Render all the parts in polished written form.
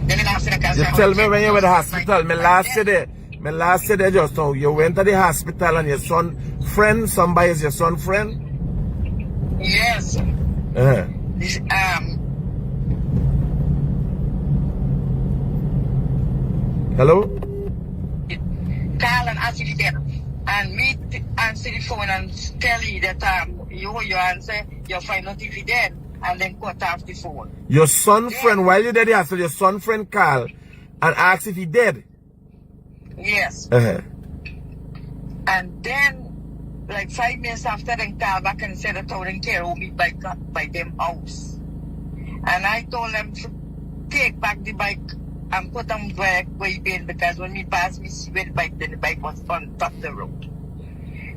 Then I asked the car. You tell me when you were at the hospital. Me last said just now. You went to the hospital and your son friend, somebody is your son friend? Yes. This, hello? Call and ask if you there. And me answer the phone and tell you that you answer, you'll find out if you dead, and then cut off the phone. Your son friend, while you did the hospital, your son friend called and asked if he dead? Yes. And then, like 5 minutes after, then call back and said that I wouldn't care who me by them house. And I told them to take back the bike and put them back way in, because when we passed me see where the bike, then the bike was on top of the road.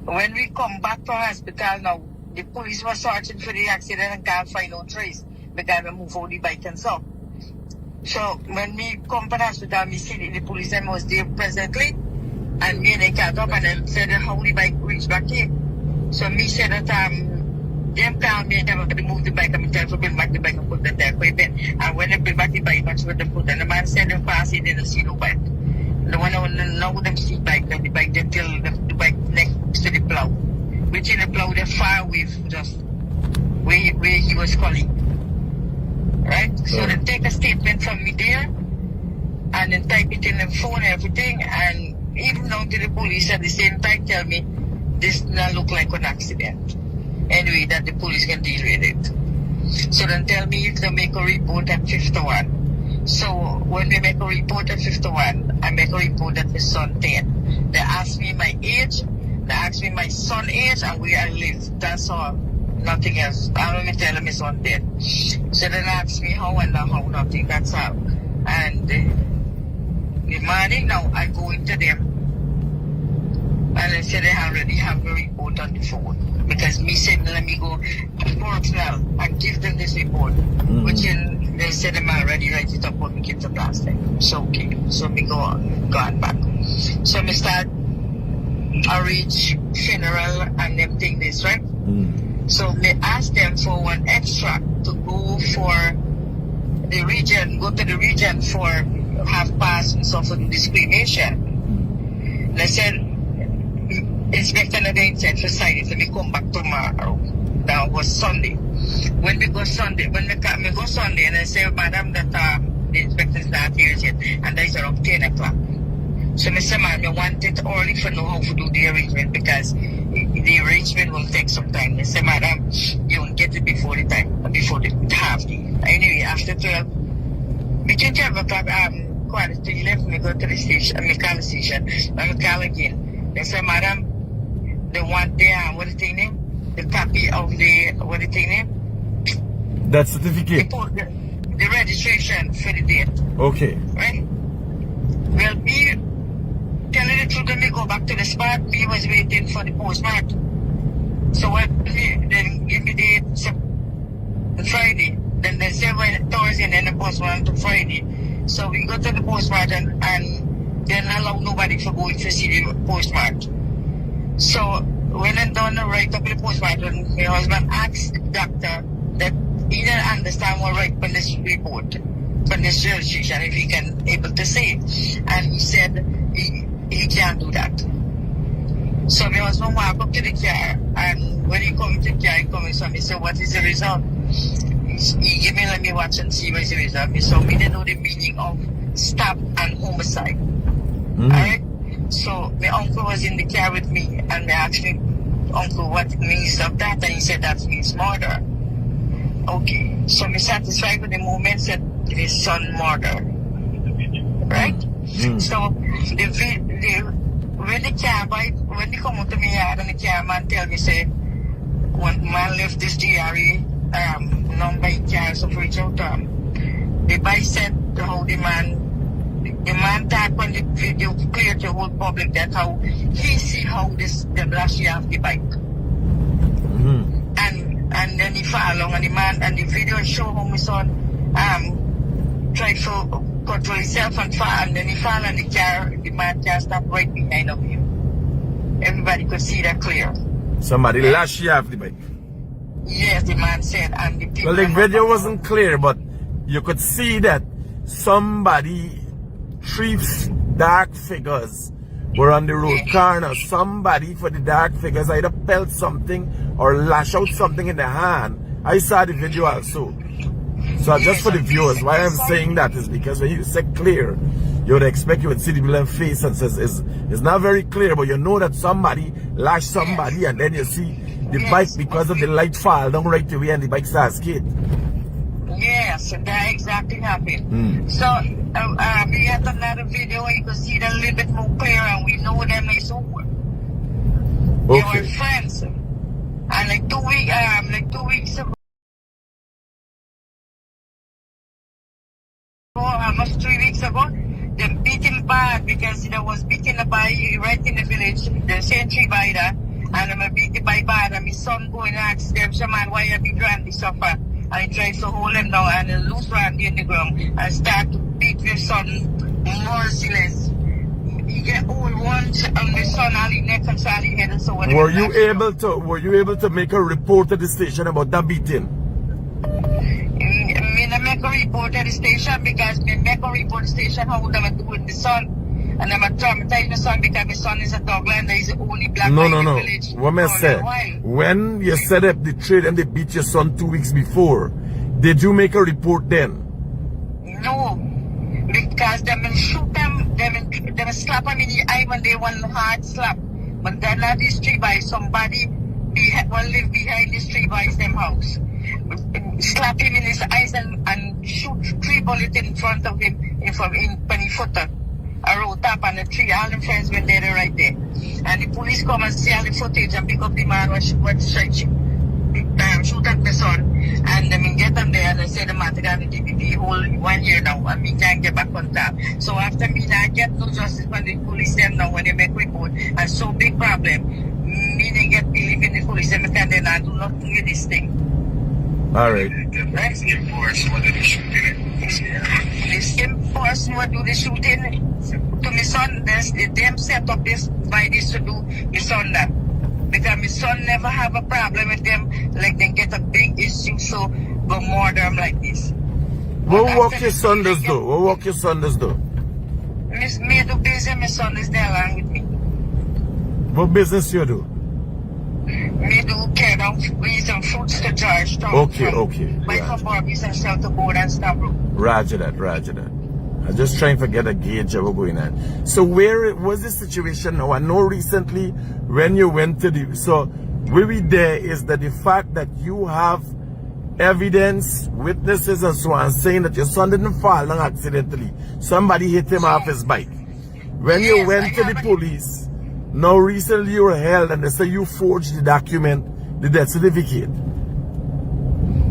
When we come back to hospital now, the police were searching for the accident and can't find no trace because we move out the bike and so. So when we come to the hospital, we see the police was there presently, and me and they got up and then said how the bike reached back here. So me said that them called me and they moved the bike and me tell them to bring back the bike and put them there. And when they bring back the bike, that's where they put them. The man said them pass it, they didn't see no bike. The one now them see bike, that the bike they tell the bike next to the plow. Which in the plow they're far away from just where he was calling. Right? So they take a statement from me there and then type it in the phone and everything, and even down to the police at the same time tell me this not look like an accident. Anyway, that the police can deal with it. So then tell me to make a report at 51. So when we make a report at 51, I make a report that his son 10. They ask me my age, they ask me my son age and where I live. That's all. Nothing else. I don't even tell them his son dead. So then ask me how and how, nothing. That's all. And the morning now, I go into them and I said they already have a report on the phone. Because me said, let me go to Portsmouth and give them this report. Which they said them already write it up when we get to plastic. So okay. So me gone back. So me start reach funeral and them thing this, right? So me ask them for one extra to go for the region, go to the region for half past and so for the discrimination. They said, Inspector Linden said for sign it, let me come back tomorrow. That was Sunday. When we go Sunday, and I say, Madam, that the inspector is not here yet, and that is around 10 o'clock. So I said, man, I want it early for know how to do the arrangement, because the arrangement will take some time. I said, Madam, you won't get it before the time, before the half day. Anyway, after 12, between 12 o'clock, quarter to 11, we go to the station, I call the station, I call again. They say, Madam, they want the, what is the name? The copy of the, what is the name? That certificate? The registration for the date. Okay. Right? Well, me, telling the truth, when we go back to the spot, we was waiting for the postmark. So when they give me the Friday, then they say when Thursday and then the postmark to Friday. So we go to the postmark and they don't allow nobody to go to see the postmark. So when I done write up the postmark, my husband asked the doctor that he didn't understand what write on this report, on this registration, if he can able to say it. And he said he can't do that. So my husband walked up to the car, and when he come to the car, he comes to me, so what is the result? He gave me, let me watch and see what is the result. So we didn't know the meaning of stab and homicide. Alright? So my uncle was in the car with me, and I asked me, Uncle, what means of that? And he said that means murder. Okay. So me satisfied with the moment, said his son murder. Right? So when they come out to me yard and the car man tell me, say, one man left this GRE number in car, so for reach out to him. The boy said how the man talk when the video clear to the whole public, that how he see how the last year of the bike. And then he fall along, and the man and the video show how my son tried to control himself and fall, and then he fall on the car, the man can't stop right behind of him. Everybody could see that clear. Somebody lashed you off the bike? Yes, the man said, and the people... Well, the video wasn't clear, but you could see that somebody, three dark figures were on the road corner. Somebody for the dark figures either pelt something or lash out something in the hand. I saw the video also. So just for the viewers, why I'm saying that is because when you say clear, you would expect you would see the villain face and says it's not very clear, but you know that somebody lashed somebody, and then you see the bike, because of the light fall down right away and the bike starts skate. Yes, that exactly happened. So we had another video where you could see them a little bit more clear, and we know them is over. They were friends, and like 2 weeks ago, almost 3 weeks ago, they beat him bad because he was beaten by right in the village, the sentry by that, and I'm beat by bad, and my son go and ask them, man, why you be grandly suffer? And he tries to hold him down, and he loose Randy in the ground and start to beat his son merciless. He get all once on the son all his neck and all his head, and so on. Were you able to make a report at the station about that beating? I make a report at the station because I make a report at the station how I'm doing the son. And I'm traumatizing my son because my son is a doglander. He's the only black guy in the village. What I said, when you set up the trade and they beat your son 2 weeks before, did you make a report then? No, because they will shoot them, they will slap him in the eye when they want hard slap. But they're not this tree by somebody will live behind this tree by them house. Slap him in his eyes and shoot 3 bullets in front of him in penny footer. I wrote up on the tree, all the friends went there right there. And the police come and see all the footage and pick up the man who shoot at the son. And I get them there and I say the man to get the whole 1 year now and me can't get back on top. So after me I get no justice when the police them now when they make report, and so big problem. Me they get believe in the police them and then I do nothing with this thing. Alright. This enforcement will do the shooting to my son. Them set up this by this to do my son that. Because my son never have a problem with them, like they get a big issue, so go murder them like this. What work your son does do? What work your son does do? Me do business, my son is there along with me. What business you do? Me do care down some fruits to Georgetown. Okay. My Barbies and sell to board and stuff. Roger that. I'm just trying to get a gauge of what's going on. So where was the situation now? I know recently when you went to so where we there is that the fact that you have evidence, witnesses and so on saying that your son didn't fall down accidentally. Somebody hit him off his bike. When you went to the police, now recently you were held and they say you forged the document, the death certificate.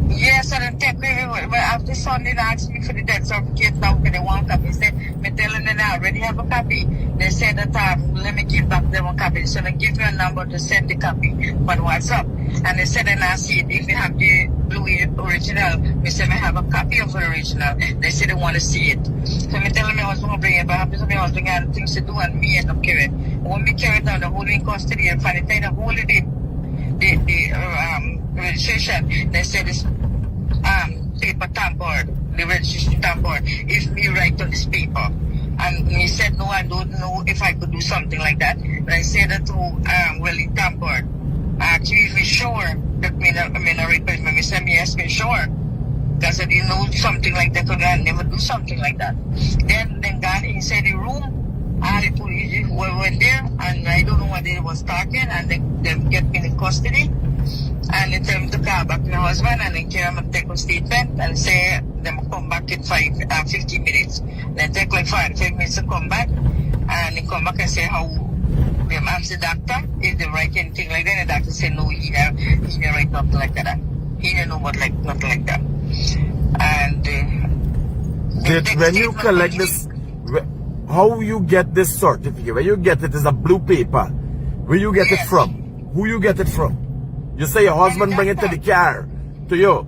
Yes, and after Sunday they asked me for the death certificate now because they want a copy. They said, me telling them I already have a copy. They said that let me give back them a copy. So they give me a number to send the copy on WhatsApp. And they said then I see it if you have the blue original. They said I have a copy of the original. They said they want to see it. So me telling me I was going to bring it, but happens to me I was doing other things to do and me end up carrying it. When we carry it down, the whole in custody and find it, the whole the registration, they said it's paper tampered, the registration tampered, if me write on this paper. And he said, no, I don't know if I could do something like that. And I said that to, well, it tampered. Actually, if he's sure that me not replace me, he said, yes, me sure. Because I didn't know something like that, because I never do something like that. Then gone inside the room, all the police went there, and I don't know what they was talking, and they get me in custody. And they tell me to call back my husband, and then came and take a statement and say them come back in 15 minutes. Then take like 5 minutes to come back, and they come back and say how them ask the doctor if they write anything like that. The doctor said no, he didn't write nothing like that. He didn't know what like nothing like that. And when you collect this, how you get this certificate? Where you get it is a blue paper. Where you get it from? Who you get it from? You say your husband bring it to the car, to you.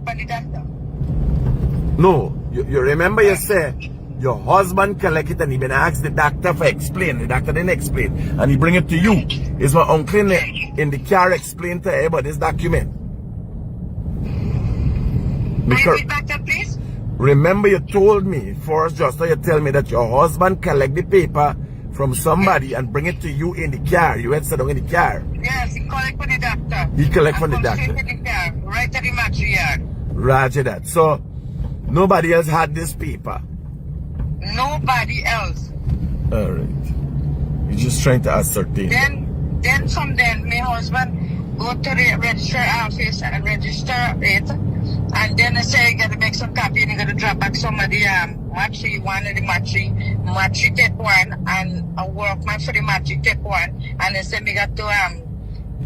No, you remember you say your husband collect it and he been asked the doctor for explain. The doctor didn't explain. And he bring it to you. Is my uncle in the car explain to everybody this document? Repeat back that, please. Remember you told me, Forrest Juster, you tell me that your husband collect the paper from somebody and bring it to you in the car. You went sit down in the car. Yes, he collect from the doctor. He collect from the doctor. Straight in the car, right at the matriarch. Roger that. So, nobody else had this paper? Nobody else. Alright. You're just trying to ascertain. Then from then, my husband go to the register office and register it. And then I say, you gotta make some copy and you gotta drop back some of the matri, one of the matri take one, and a workman for the matri take one. And they say, me got to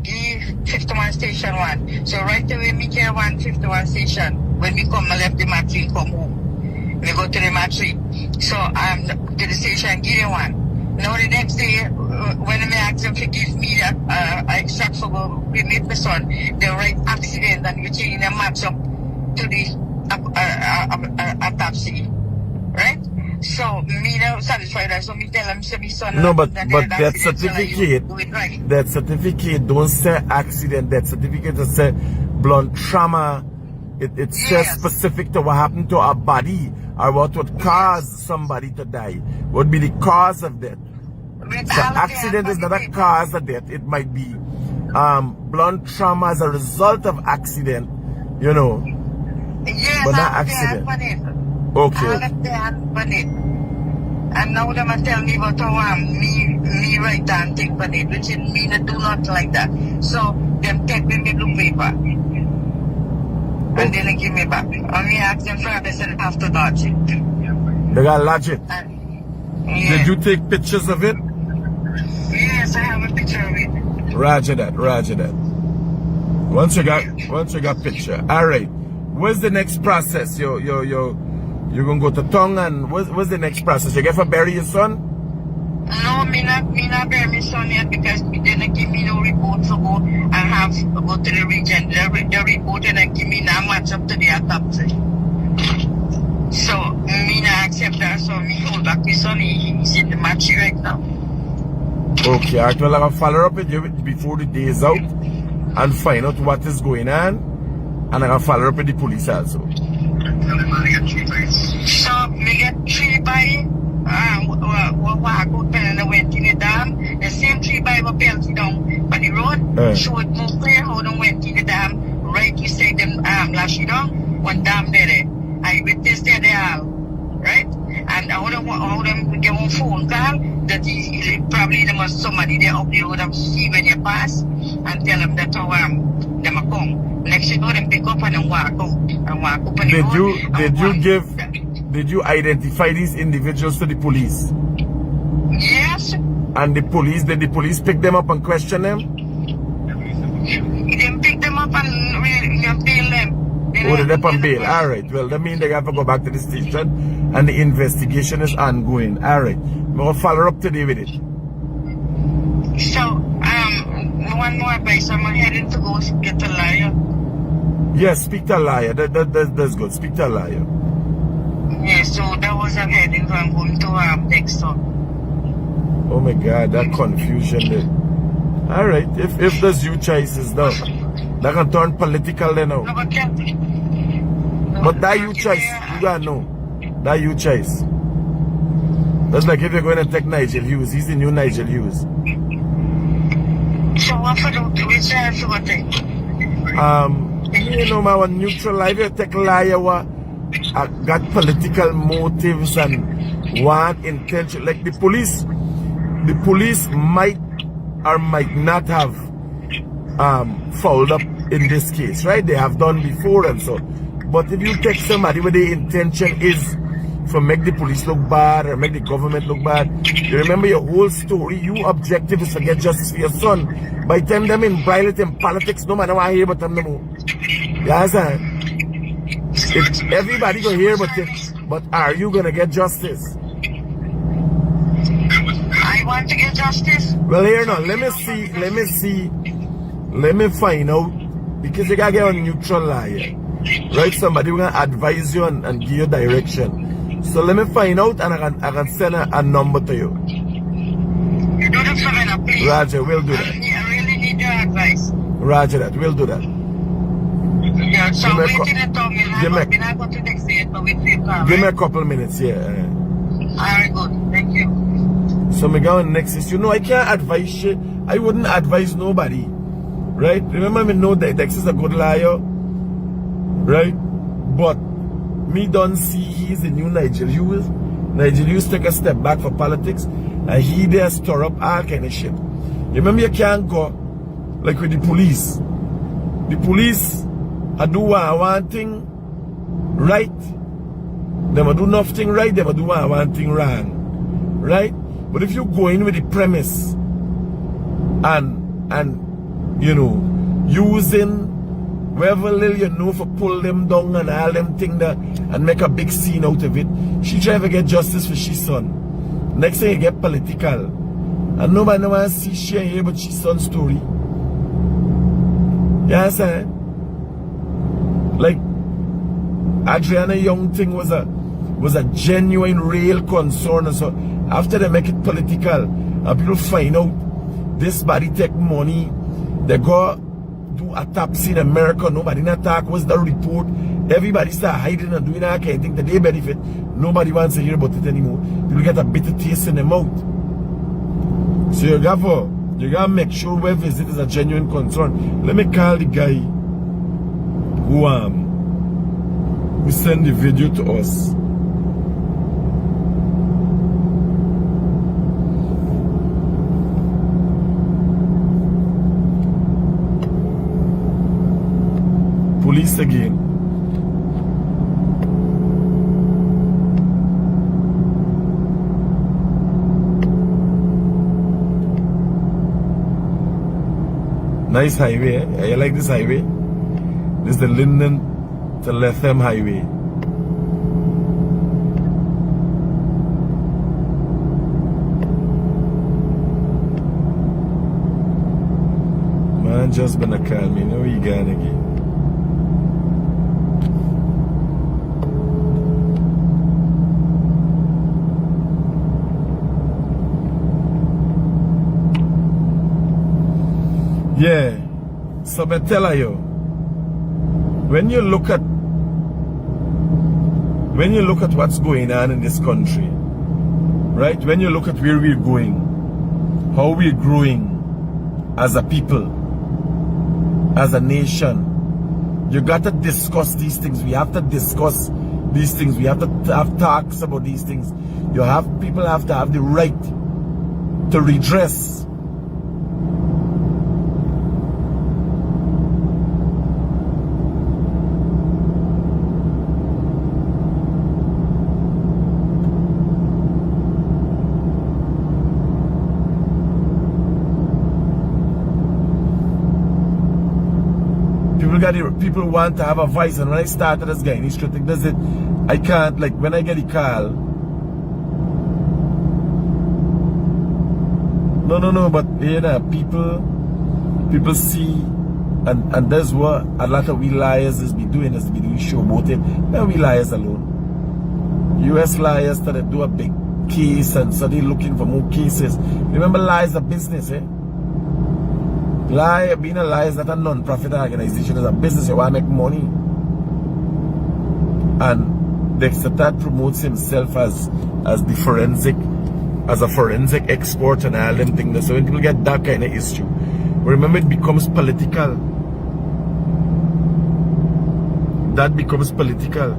give 51 station one. So right away, me get 151 station. When we come, I left the matri, come home. We go to the matri. So to the station, give you one. Now the next day, when I ask them to give me that extract for with my son, they write accident and we change the match up to the autopsy, right? So me now satisfied that, so me tell them, so my son. No, but that certificate, right. that certificate don't say accident. That certificate just say blunt trauma. It says specific to what happened to our body or what would cause somebody to die. Would be the cause of death. So accident is not a cause of death. It might be blunt trauma as a result of accident, you know. Yes, but not accident. Okay. And now they must tell me about how me write down thing for it, which in me do not like that. So them take me blue paper. And then they give me back. And we ask them for this and after that. They got logic. Yeah. Did you take pictures of it? Yes, I have a picture of it. Roger that, roger that. Once you got picture. Alright. What's the next process? You're gonna go to tongue and what's the next process? You get for bury your son? No, me not bury my son yet because they didn't give me no report to go and have go to the region. The report and then give me now match up to the autopsy. So me not accept that, so me hold back my son. He's in the match right now. Okay, alright, well I'm gonna follow up with you before the day is out and find out what is going on, and I'm gonna follow up with the police also. So me get 3 by walk out and I went in the dam. The same 3 by were built down by the road. So it more clear how they went in the dam. Right, you say them lash it down, one dam there. I witnessed there they are, right? And how them get one phone call that he probably there was somebody there up there would have see when you pass and tell them that how them a come. Next you know them pick up and then walk out and walk up on the road. Did you identify these individuals to the police? Yes. And did the police pick them up and question them? They pick them up and bail them. Oh, they're up on bail. Alright. Well, that means they have to go back to the station and the investigation is ongoing. Alright. I'm going to follow up today with it. So, one more advice. I'm heading to go get a lawyer. Yes, speak to a lawyer. That's good. Speak to a lawyer. Yeah, so that was a heading. So I'm going to Dexter. Oh my God, that confusion there. Alright. If there's you choices now, that can turn political then now. No, but that you choice, you gotta know. That you choice. That's like if you're going to take Nigel Hughes. He's the new Nigel Hughes. So what for the which I forgot it? You know, my neutral life, you take liar got political motives and want intention. Like the police might or might not have fouled up in this case, right? They have done before and so. But if you take somebody where the intention is for make the police look bad or make the government look bad, you remember your whole story, your objective is to get justice for your son. By the time them embroil it in politics, no matter what I hear about them no more. You understand? Everybody gonna hear about it, but are you gonna get justice? I want to get justice. Well, here now, let me find out, because you gotta get a neutral lawyer, right? Somebody who gonna advise you and give you direction. So let me find out and I can send a number to you. You do that for me now, please. Roger, we'll do that. I really need your advice. Roger that, we'll do that. Yeah, so Give me a waiting and talking. give me- I'm not going to next day, but wait for your car. Give me a Right? couple minutes here. Alright, good. Thank you. So me go on next is, you know, I can't advise shit. I wouldn't advise nobody. Right? Remember me know that Dex is a good liar. Right? But me don't see he's the new Nigel Hughes. Nigel Hughes take a step back for politics and he there stir up all kind of shit. You remember you can't go like with the police. The police I do one thing right. Them a do nothing right, them a do one thing wrong. Right? But if you go in with the premise and you know, using wherever little you know for pull them down and all them thing that and make a big scene out of it, she try to get justice for she son. Next thing you get political. And nobody no want to see she and hear about she son's story. You understand? Like Adriana Young thing was a genuine, real concern. And so after they make it political and people find out this body take money, they go do autopsy in America, nobody in attack, what's the report? Everybody start hiding and doing that kind of thing that they benefit. Nobody wants to hear about it anymore. People get a bitter taste in their mouth. So you gotta make sure where visit is a genuine concern. Let me call the guy who sent the video to us. Police again. Nice highway, eh? You like this highway? This is the Linden to Lethem highway. Man just been a call me, know you gone again. Yeah, so I tell you, when you look at what's going on in this country, right? When you look at where we're going, how we're growing as a people, as a nation, you got to discuss these things. We have to discuss these things. We have to have talks about these things. People have to have the right to redress. People want to have a voice, and when I started as Guyanese Critic does it, I can't, like when I get a call. No, but you know, people see, and that's what a lot of we liars is be doing show about it. Now we liars alone. US liars that do a big case and so they looking for more cases. Remember, lies are business, eh? Being a liar is not a non-profit organization, it's a business. You want to make money. And Dexter promotes himself as a forensic expert and all them things. So when people get that kind of issue, remember it becomes political. That becomes political.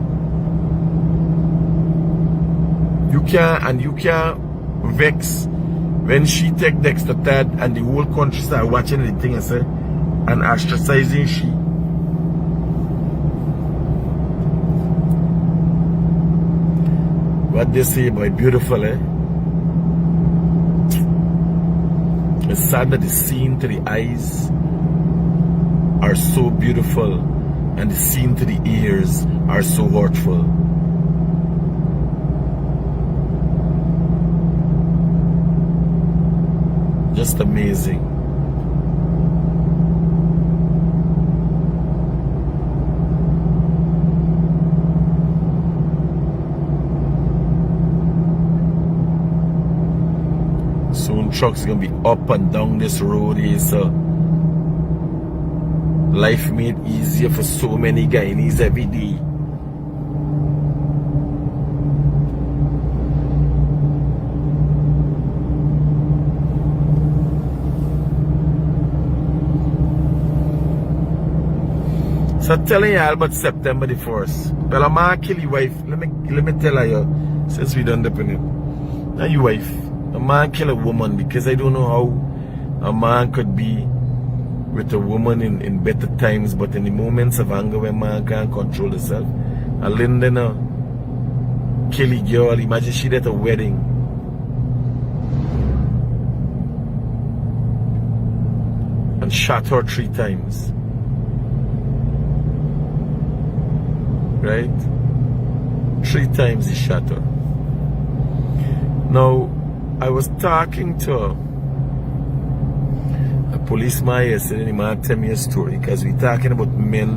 You can't vex when she take Dexter Tad and the whole country start watching the thing and ostracizing she. What they say about beautiful, eh? It's sad that the scene to the eyes are so beautiful and the scene to the ears are so hurtful. Just amazing. Soon trucks gonna be up and down this road here, so life made easier for so many Guyanese every day. So telling you all about September the 1st. Well, a man kill your wife. Let me tell you, since we done the it. Not your wife. A man kill a woman because I don't know how a man could be with a woman in better times, but in the moments of anger when man can't control himself. A Linden kill a girl. Imagine she at a wedding. And shot her 3 times. Right? 3 times he shot her. Now, I was talking to a policeman yesterday, and the man tell me a story, because we're talking about men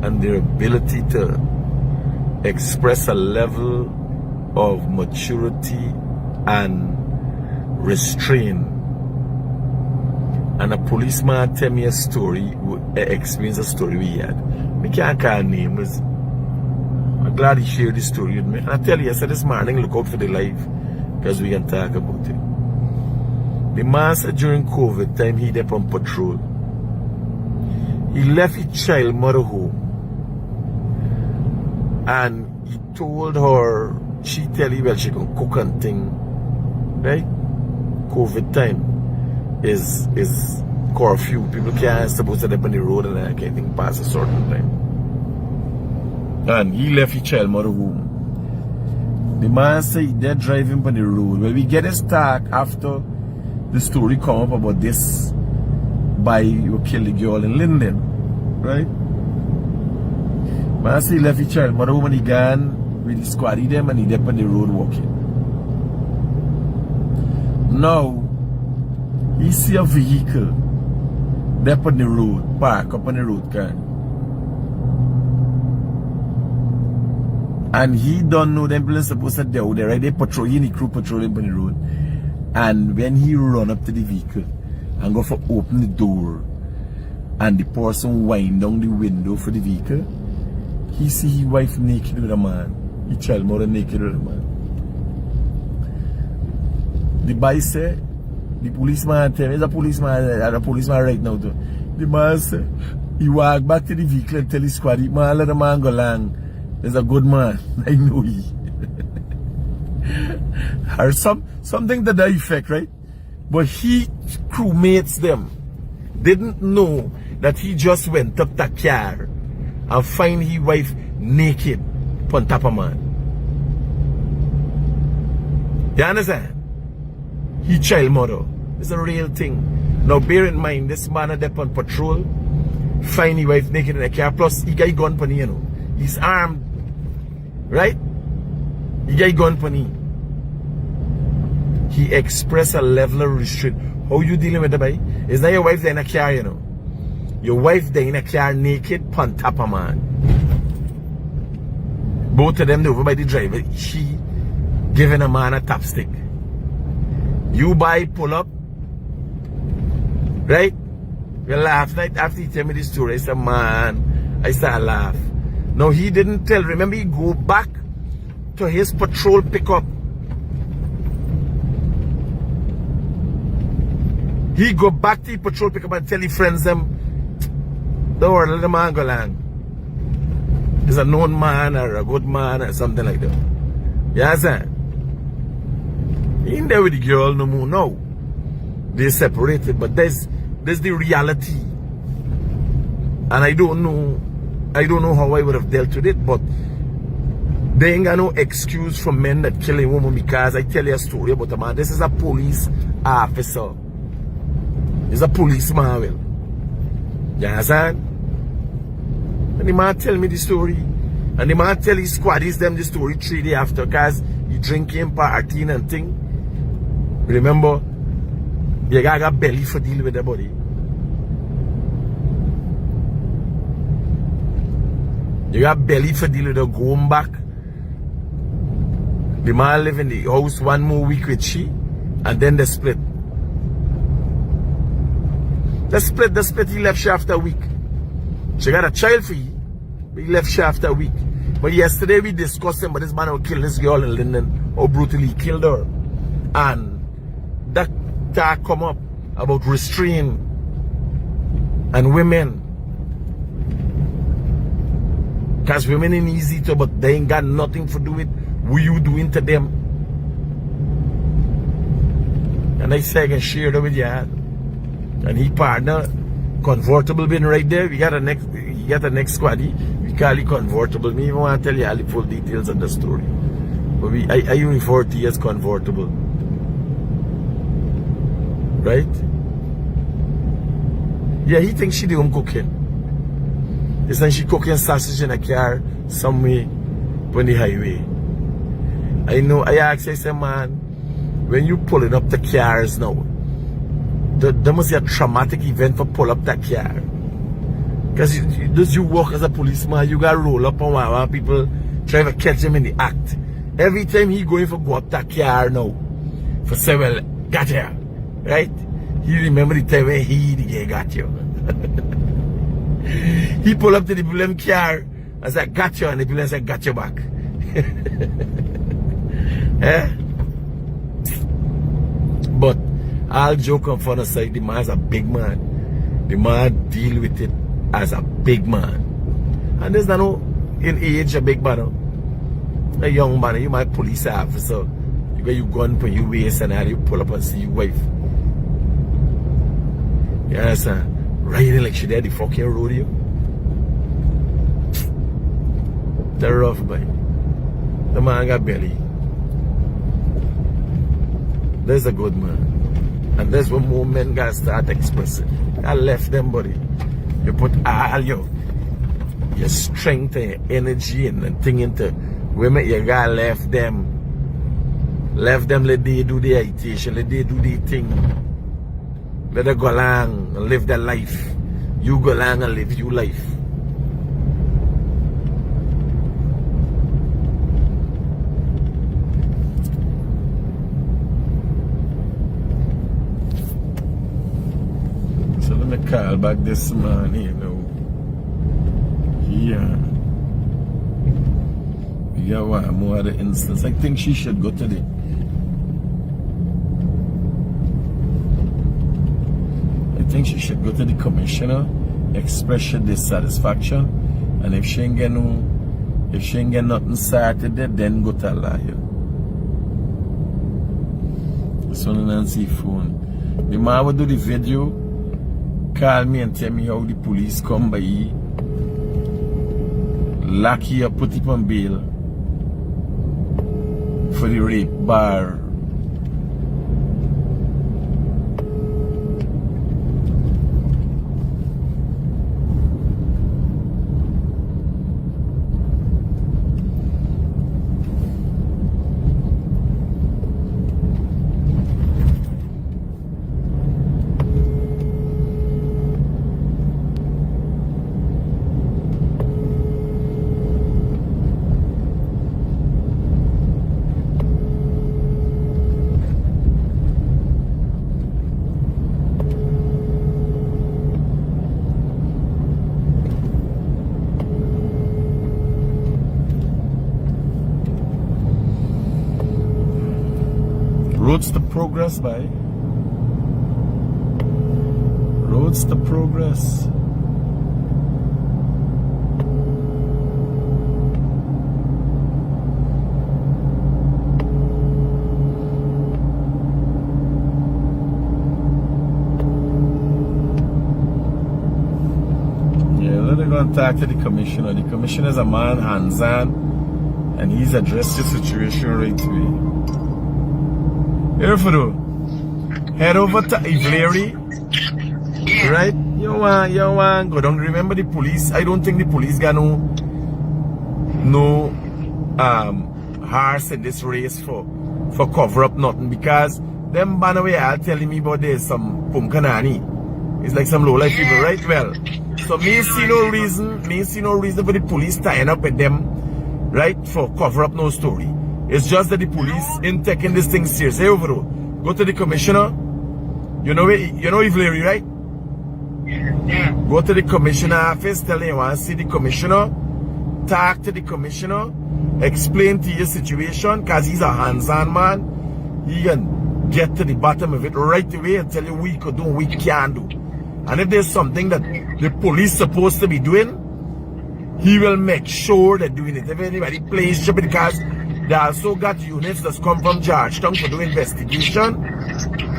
and their ability to express a level of maturity and restraint. And a policeman tell me a story, explains a story we had. We can't call names. I'm glad he shared this story with me. And I tell you, I said this morning, look out for the live, because we can talk about it. The man said during COVID time, he was on patrol. He left his child mother home. And he told her, she tell him, well, she can cook and thing. Right? COVID time is curfew. People can't supposed to be on the road and I can't think past a certain time. And he left his child mother home. The man said he dead driving on the road. Well, we get a start after the story come up about this by you kill the girl in Linden. Right? Man said he left his child mother home and he gone with the squad them and he dead on the road walking. Now, he see a vehicle dead on the road, park up on the road car. And he don't know them people supposed to be out there, right? They patrol, he and the crew patrolling on the road. And when he run up to the vehicle and go for open the door, and the person wind down the window for the vehicle, he see his wife naked with a man, his child mother naked with a man. The boy said, the policeman tell me, there's a policeman right now too. The man said, he walk back to the vehicle and tell his squad, man, let the man go along. There's a good man. I know he. Or something to that effect, right? But he, crewmates them, didn't know that he just went up to the car and find his wife naked on top of man. You understand? He child mother. It's a real thing. Now bear in mind, this man is on patrol, find his wife naked in the car, plus he got a gun for him, you know. He's armed. Right? He got a gun for him. He expressed a level of restraint. How you dealing with the boy? It's not your wife there in a car, you know. Your wife there in a car naked on top of man. Both of them over by the driver. She giving a man a tap stick. You buy pull up. Right? Well, last night after he tell me this story, I said, man, I started laugh. Now he didn't tell. Remember, he go back to his patrol pickup. He go back to his patrol pickup and tell his friends them, don't worry, let the man go along. He's a known man or a good man or something like that. You understand? He ain't there with the girl no more now. They're separated, but there's the reality. And I don't know how I would have dealt with it, but there ain't got no excuse for men that kill a woman, because I tell you a story about a man. This is a police officer. He's a policeman, well. You understand? And the man tell me the story. And the man tell his squaddies them the story 3 days after, because he drinking, partying and thing. Remember, you got belly for deal with the body. You got belly for deal with her going back. The man live in the house 1 more week with she, and then they split. The split, he left she after a week. She got a child for you. We left she after a week. But yesterday we discussed him, but this man who killed this girl in Linden, how brutally he killed her. And that talk come up about restraint and women. Because women ain't easy to, but they ain't got nothing to do with what you doing to them. And I say I can share that with you. And he partner, convertible been right there. We got a next squaddy. We call it convertible. Me even want to tell you all the full details of the story. But I refer to it as convertible. Right? Yeah, he thinks she the home cooking. It's like she cooking sausage in a car somewhere on the highway. I know, I asked, I said, man, when you pulling up the cars now, there must be a traumatic event for pull up that car. Because you work as a policeman, you got to roll up on one people trying to catch him in the act. Every time he going for go up that car now, for say, well, got you, right? He remember the time when he the guy got you. He pull up to the blame car and said, got you, and the blame said, got you back. Eh? But all joke and fun aside, the man's a big man. The man deal with it as a big man. And there's no in age a big man. A young man, you my police officer. You got your gun for your waist and you pull up and see your wife. You understand? Riding like she did the fucking rodeo. They're rough, boy. The man got belly. There's a good man. And there's when more men got start expressing. I left them, buddy. You put all your strength and your energy and thing into women, you got left them. Left them, let they do their agitation, let they do their thing. Let them go along and live their life. You go along and live your life. So let me call back this man here now. Yeah. We got one more other instance. I think she should go to the commissioner, express her dissatisfaction, and if she ain't get nothing started there, then go to a lawyer. This one Nancy phone. The man will do the video, call me and tell me how the police come by you, lock you up, put it on bail for the rape bar. Roads to progress, by roads to progress. Yeah, let me go and talk to the commissioner. The commissioner is a man hands-on, and he's addressed the situation right away. Here for do. Head over to Ivlery. Right? You want go down. Remember the police? I don't think the police got no horse in this race for cover up nothing, because them ban away are telling me about there's some Pumkanani. It's like some low life people, right? Well, so me see no reason for the police tying up with them, right? For cover up no story. It's just that the police ain't taking this thing serious. Hey, overall, go to the commissioner. You know Ivlery, right? Go to the commissioner office, tell him you want to see the commissioner, talk to the commissioner, explain to your situation, because he's a hands-on man. He can get to the bottom of it right away and tell you what you could do and what you can't do. And if there's something that the police supposed to be doing, he will make sure they're doing it. If anybody plays stupid, because they also got units that's come from Georgetown to do investigation.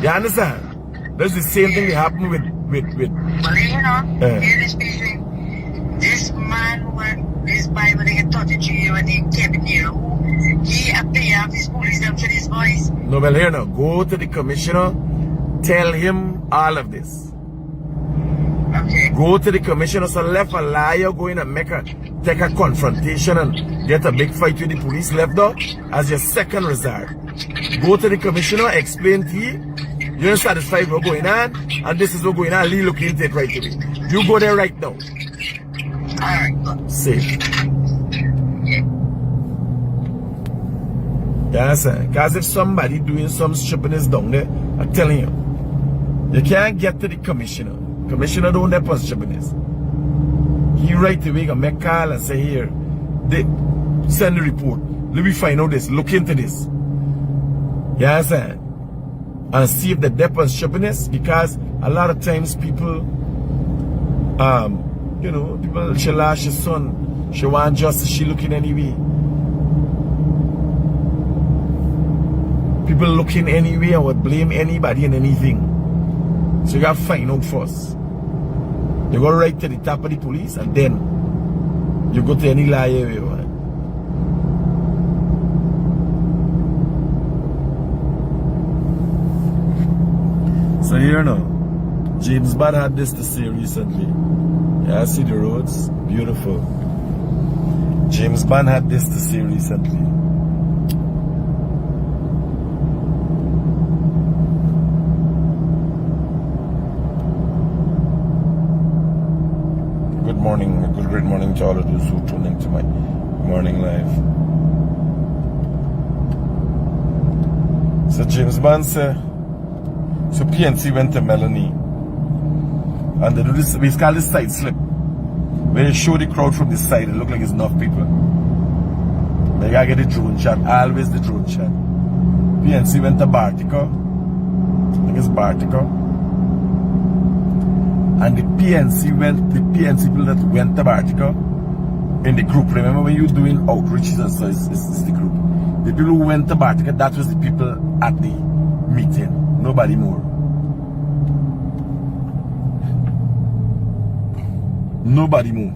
You understand? That's the same thing that happened with Well, you know, this man, when this Bible they get 33 when he came in here, he appeared off his police them to this voice. No, well, here now, go to the commissioner, tell him all of this. Okay. Go to the commissioner, so left a liar going and take a confrontation and get a big fight with the police left out as your second resort. Go to the commissioner, explain to him, you're satisfied with what's going on, and this is what's going on, look into it right away. You go there right now. Alright. Safe. Yes, sir. Because if somebody doing some stupidness down there, I'm telling you, you can't get to the commissioner. Commissioner don't have stupidness. He right away gonna make call and say, here, they send the report. Let me find out this. Look into this. Yes, sir. And see if the depth stupidness, because a lot of times people, you know, people, she lost her son, she want justice, she looking anyway. People looking anyway and would blame anybody and anything. So you gotta find out first. You go right to the top of the police and then you go to any liar you want. So here now, James Bond had this to say recently. Yeah, I see the roads, beautiful. James Bond had this to say recently. Good morning, great morning to all of those who tune into my morning live. So James Bond said, so PNC went to Melanie and they do this, we call this side slip, where they show the crowd from the side. It look like it's enough people. They gotta get the drone shot, always the drone shot. PNC went to Bartica, I think it's Bartica, and the PNC people that went to Bartica in the group. Remember when you were doing outreaches and so it's the group. The people who went to Bartica, that was the people at the meeting. Nobody more. Nobody more.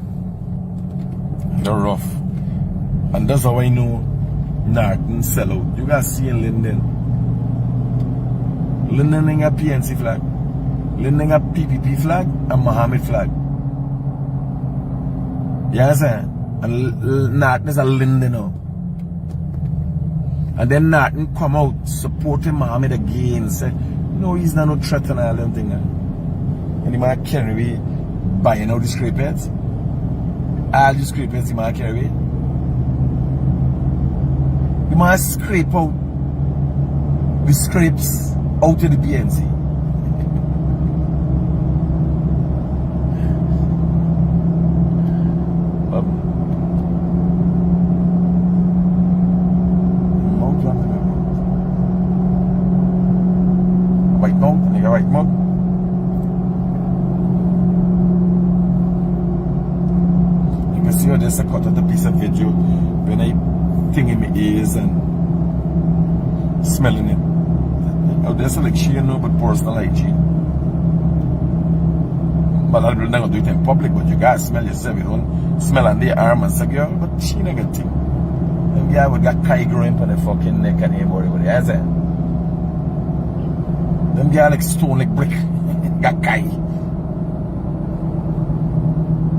They're rough. And that's how I know Norton sell out. You guys see in Linden. Linden ain't a PNC flag. Linden a PPP flag and Mohammed flag. You understand? And Norton is a Linden now. And then Norton come out supporting Mohammed again. Say, no, he's not no threat and all them things. And the man carry away buying out the scrape heads. All the scrape heads the man carry away. The man scrape out the scrapes out of the PNC. Right mug. You can see how there's a cut of the piece of video when I thing in my ears and smelling it. Oh, there's like she, you know, but personal hygiene. But I will never do it in public, but you guys smell yourself, you don't smell on the arm and say, girl, but she never get thing. And guy would got kai growing on the fucking neck and everybody with the eyes. Them guy like stone like brick. Got guy.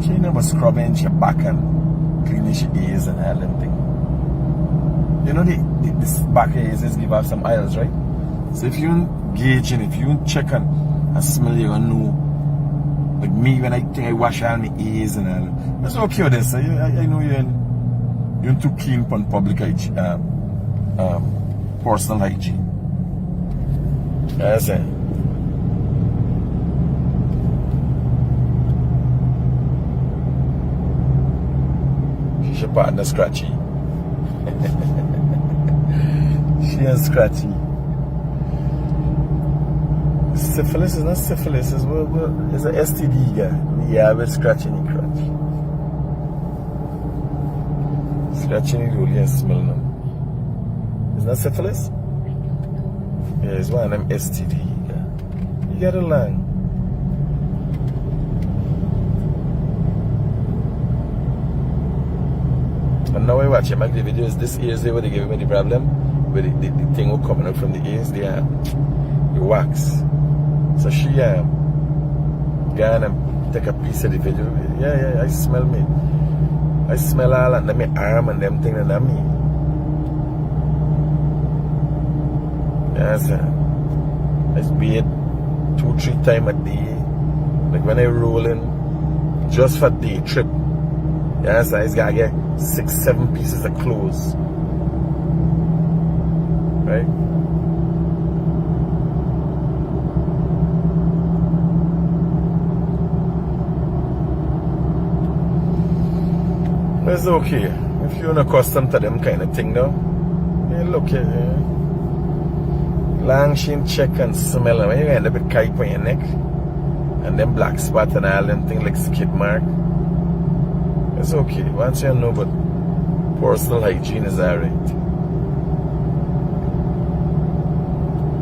She never scrubbing your back and cleaning your ears and all them thing. You know this back ears give off some oils, right? So if you gauge and if you check and smell, you gonna know. Like me when I think I wash all my ears and all. That's okay with this. I know you're too keen on public hygiene, personal hygiene. That's it. your partner Scratchy. She and Scratchy. Syphilis is not syphilis, it's an STD guy. Yeah, with scratching the crotch. Scratching it really and smell them. It's not syphilis? Yeah, it's one of them STD guy. You gotta learn. And now I watch him make the videos, this ears there where they give me the problem, where the thing will coming up from the ears, the wax. So she gonna take a piece of the video. Yeah, I smell me. I smell all that my arm and them thing and that me. Yes, I bathe 2-3 times a day. Like when I roll in, just for day trip. Yes, I gotta get 6-7 pieces of clothes. Right? It's okay. If you're not accustomed to them kind of thing now, yeah, look here. Yeah. Long shin check and smell them. You end up with kite on your neck. And them black spot and all them things like skid mark. It's okay. Once you know, but personal hygiene is alright.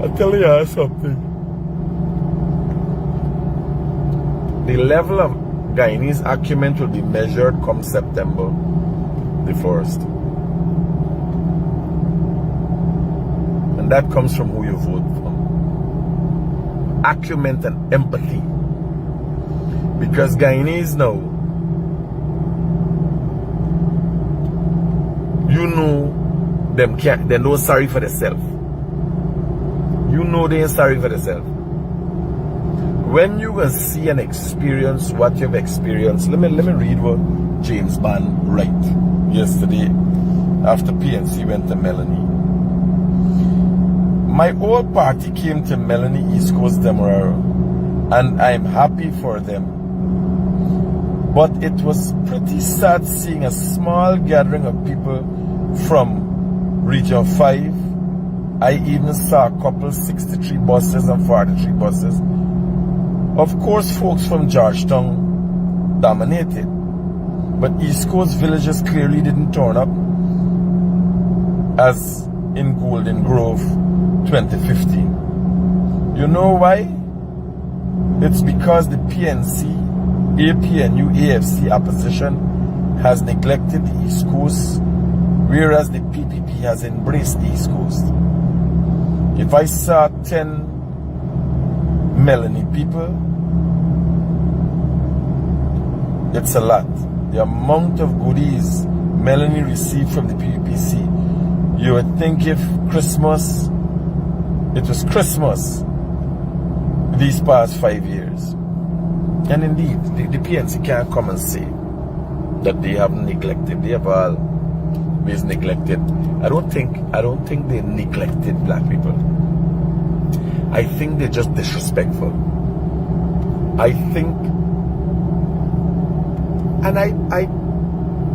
I'll tell you something. The level of Guyanese acument will be measured come September the 1st. And that comes from who you vote for. Acument and empathy. Because Guyanese now, you know they're no sorry for themselves. You know they ain't sorry for themselves. When you will see and experience what you've experienced, let me read what James Bond wrote yesterday after PNC went to Melanie. My old party came to Melanie East Coast Demerara, and I'm happy for them. But it was pretty sad seeing a small gathering of people from Region 5. I even saw a couple 63 buses and 43 buses. Of course, folks from Georgetown dominated, but East Coast villages clearly didn't turn up, as in Golden Grove 2015. You know why? It's because the PNC, APNU, AFC opposition has neglected the East Coast, whereas the PPP has embraced the East Coast. If I saw 10 Melanie people, it's a lot. The amount of goodies Melanie received from the PPC, you would think if Christmas, it was Christmas these past 5 years. And indeed, the PNC can't come and say that they have neglected. They have always neglected. I don't think they neglected black people. I think they're just disrespectful. I think, and I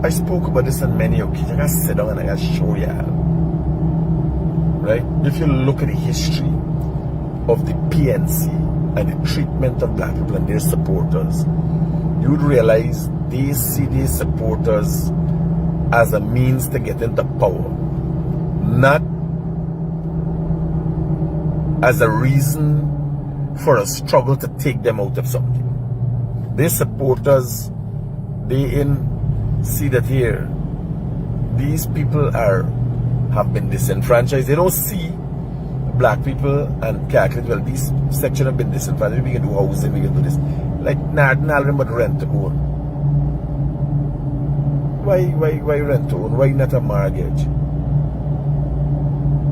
spoke about this on many occasions. I gotta sit down and I gotta show you, right? If you look at the history of the PNC and the treatment of black people and their supporters, you would realize they see their supporters as a means to get into power, not as a reason for a struggle to take them out of something. Their supporters, they see that here, these people have been disenfranchised. They don't see black people and calculate, well, these sections have been disenfranchised. We can do housing, we can do this. Like, not but rent to own. Why rent to own? Why not a mortgage?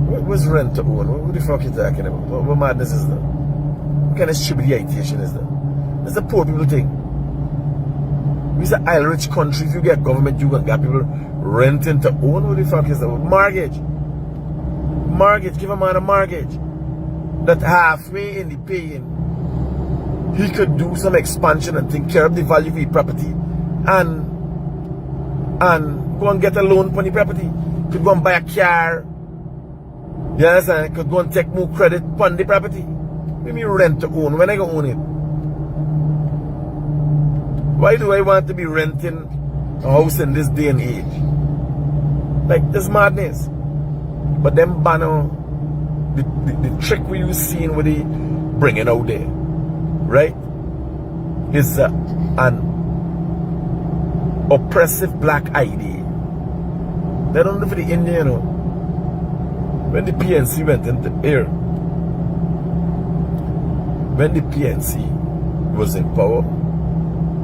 What's rent to own? What the fuck are you talking about? What madness is that? What kind of stupidity is that? That's a poor people thing. It's an oil-rich country. If you get government, you can get people renting to own. What the fuck is that? Mortgage. Mortgage. Give a man a mortgage. That halfway in the paying, he could do some expansion and take care of the value of the property and go and get a loan for the property. Could go and buy a car. You understand? Could go and take more credit on the property. Let me rent to own. When I go own it? Why do I want to be renting a house in this day and age? Like, this madness. But them banner, the trick we use seeing with the bringing out there, right, is an oppressive black idea. They don't live for the Indian, you know. When the PNC went into air, when the PNC was in power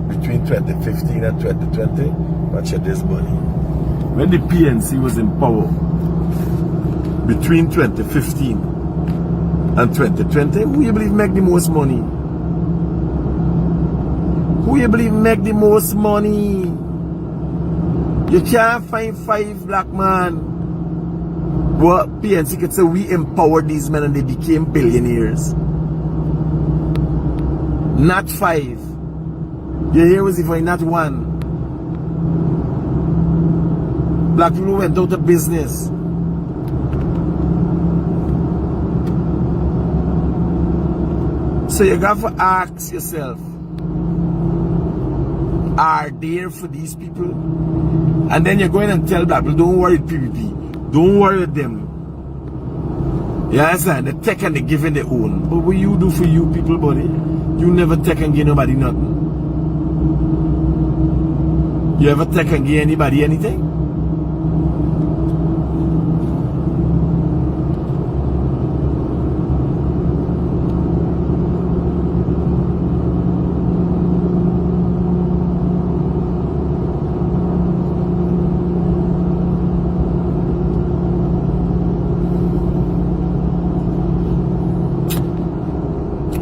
between 2015 and 2020, watch this buddy. When the PNC was in power between 2015 and 2020, who you believe make the most money? Who you believe make the most money? You can't find 5 black men. What PNC could say, we empowered these men and they became billionaires. Not 5. You hear was even not 1. Black people went out of business. So you got to ask yourself, are there for these people? And then you're going and tell black people, don't worry with PPP. Don't worry with them. You understand? They take and they give and they own. But what you do for you people, buddy? You never take and give nobody nothing. You ever take and give anybody anything?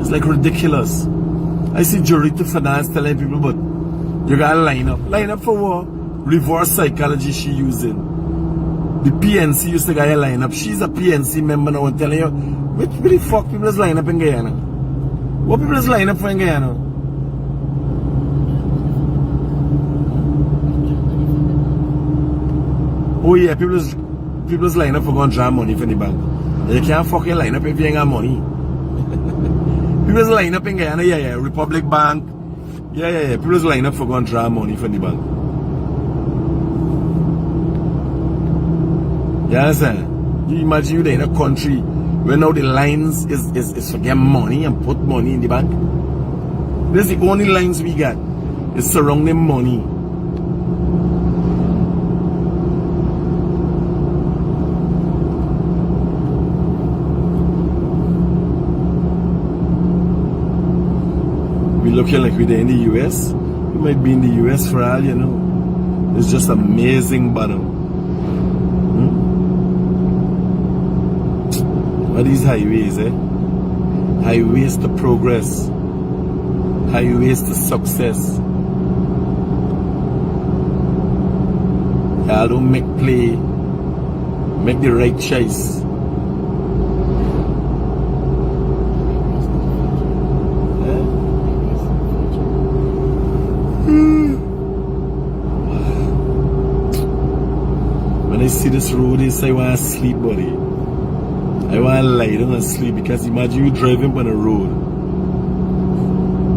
Like ridiculous. I see jury to finance telling people, but you gotta line up. Line up for what? Reverse psychology she using. The PNC used to get line up. She's a PNC member now and telling you, which really fuck people is line up in Guyana? What people is line up for in Guyana? Oh yeah, people is line up for going to draw money from the bank. You can't fucking line up if you ain't got money. People's line up in Guyana, yeah, Republic Bank. Yeah. People's line up for going to draw money from the bank. You understand? You imagine you there in a country where now the lines is for get money and put money in the bank. This is the only lines we got. It's surrounding money. Looking like we're in the US. We might be in the US for all you know. It's just amazing, but what are these highways, eh? Highways to progress. Highways to success. Y'all don't make the right choice. When I see this road, I want to sleep, buddy. I want to lie down and sleep because imagine you driving on a road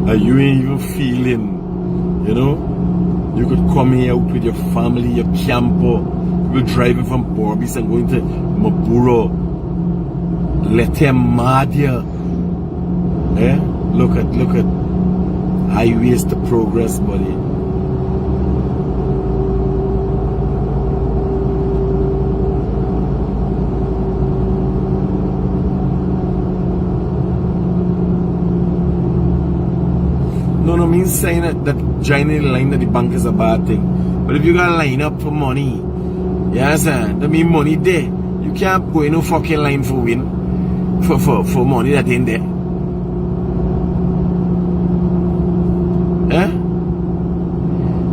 and you ain't even feeling, you know, you could come here out with your family, your camper, you're driving from Borbis and going to Maburo, Letemadia. Eh? Look at highways to progress, buddy. No, means saying that joining the line that the bank is a bad thing. But if you gotta line up for money, you understand? That mean money there. You can't go in no fucking line for win. For money that ain't there. Eh?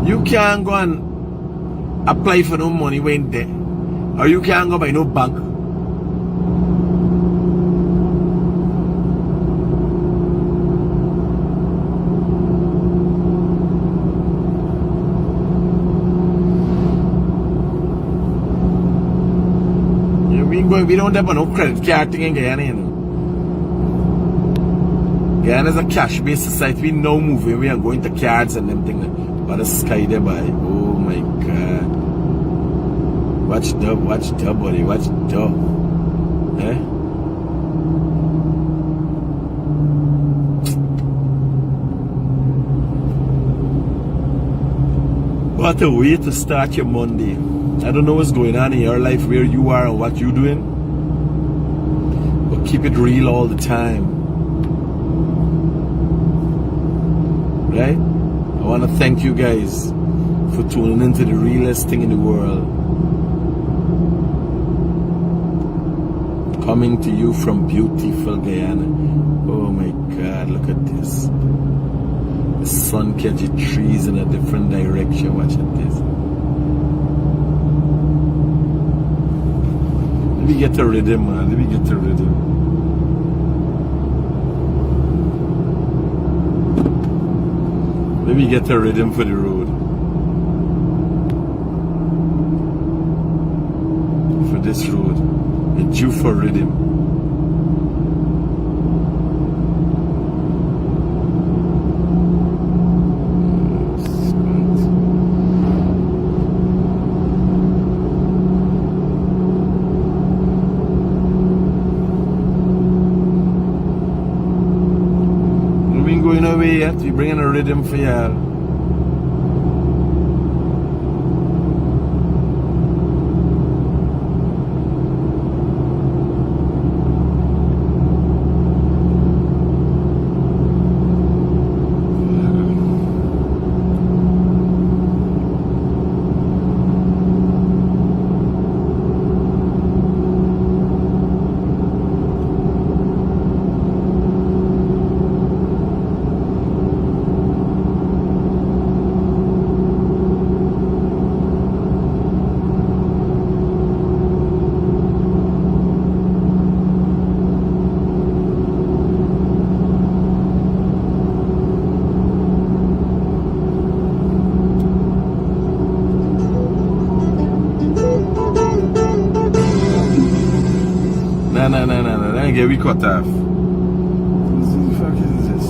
You can't go and apply for no money when there. Or you can't go by no bank. we don't have no credit card thing in Guyana, you know. Guyana is a cash-based society. We know moving. We are going to cards and them things. But the sky there, boy. Oh my God. Watch the, buddy. Watch the. Eh? What a way to start your Monday. I don't know what's going on in your life, where you are and what you're doing. But keep it real all the time. Right? I want to thank you guys for tuning into the realest thing in the world. Coming to you from beautiful Guyana. Oh my God, look at this. The sun catching trees in a different direction. Watch this. Let me get a rhythm, man. Let me get a rhythm. Let me get a rhythm for the road. For this road. It's due for rhythm. Going away yet, we bringing a rhythm for y'all. No. Get we cut off. What the fuck is this?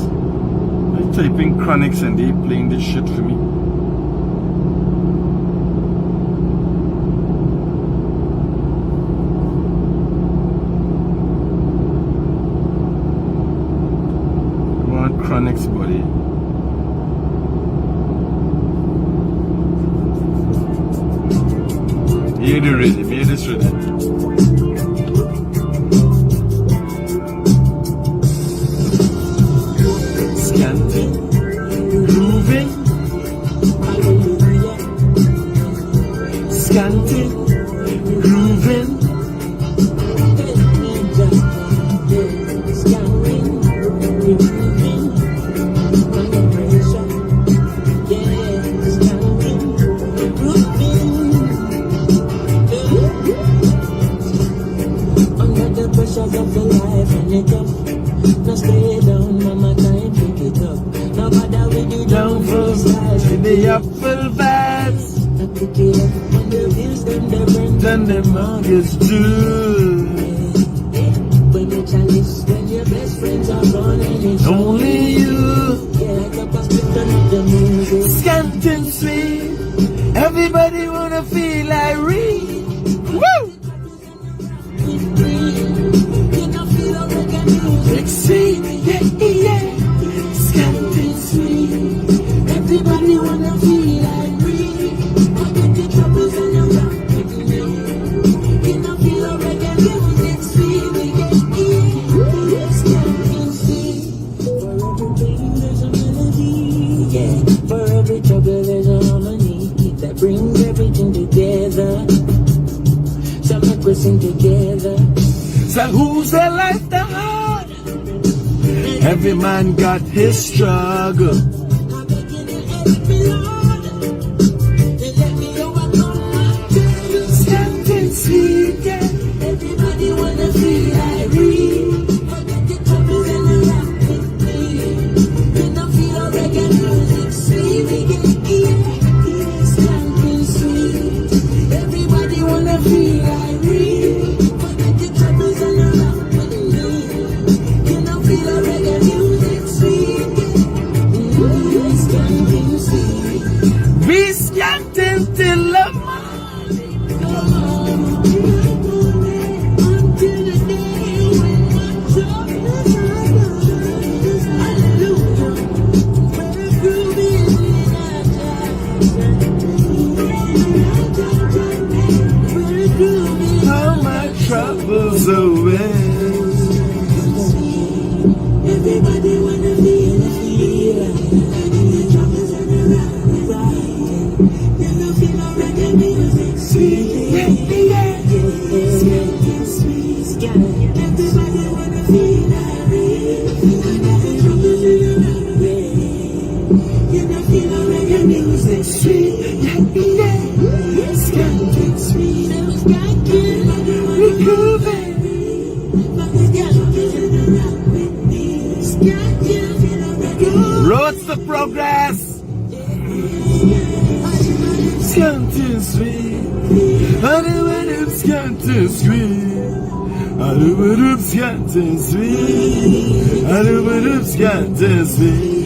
I typing Chronics and they playing this shit for me. Come on, Chronics, buddy. Hear the rhythm, hear this rhythm. Scanting, grooving, under the pressures of the life and it up. Now stay down, mama can't pick it up. Now bother with the downfall slides, with the upfall vibes. Now pick it up. Then the mortgage due. When you chalice, when your best friends are gone and it's only you. Yeah, like a hospital of the music. Scanting sweet. Everybody wanna feel like Reed. Woo! You know, feel like a music sweet. Yeah. Scanting sweet. Everybody wanna feel like Reed. Forget the troubles and your rock. For every trouble there's a harmony that brings everything together. So make we sing together. So who's their life the hard? Every man got his struggle. Standing sweet, yeah. Everybody wanna feel like Reed. Forget the troubles and the rock with me. You know feel reggae music sweet. We get standing sweet. Everybody wanna feel like Reed. Forget Roads to progress. Scanty sweet. Scanty sweet. Scanty sweet. Scanty sweet.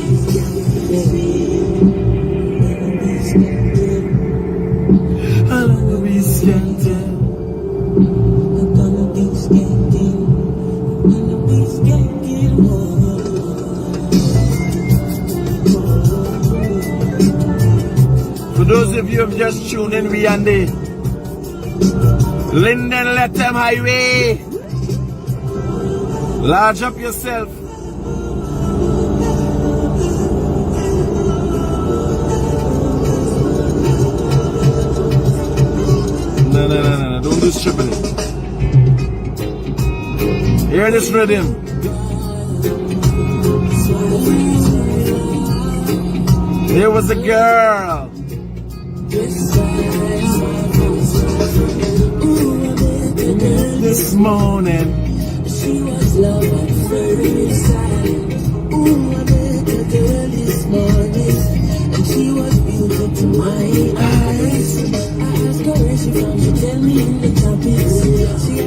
For those of you who have just tuned in, we on the Linden Lethem Highway. Large up yourself. No, don't do stripping it. Hear this rhythm. There was a girl. This morning. She was love at first sight. Ooh, I met a girl this morning, and she was beautiful to my eyes. I asked her where she from, she tell me in the topics. She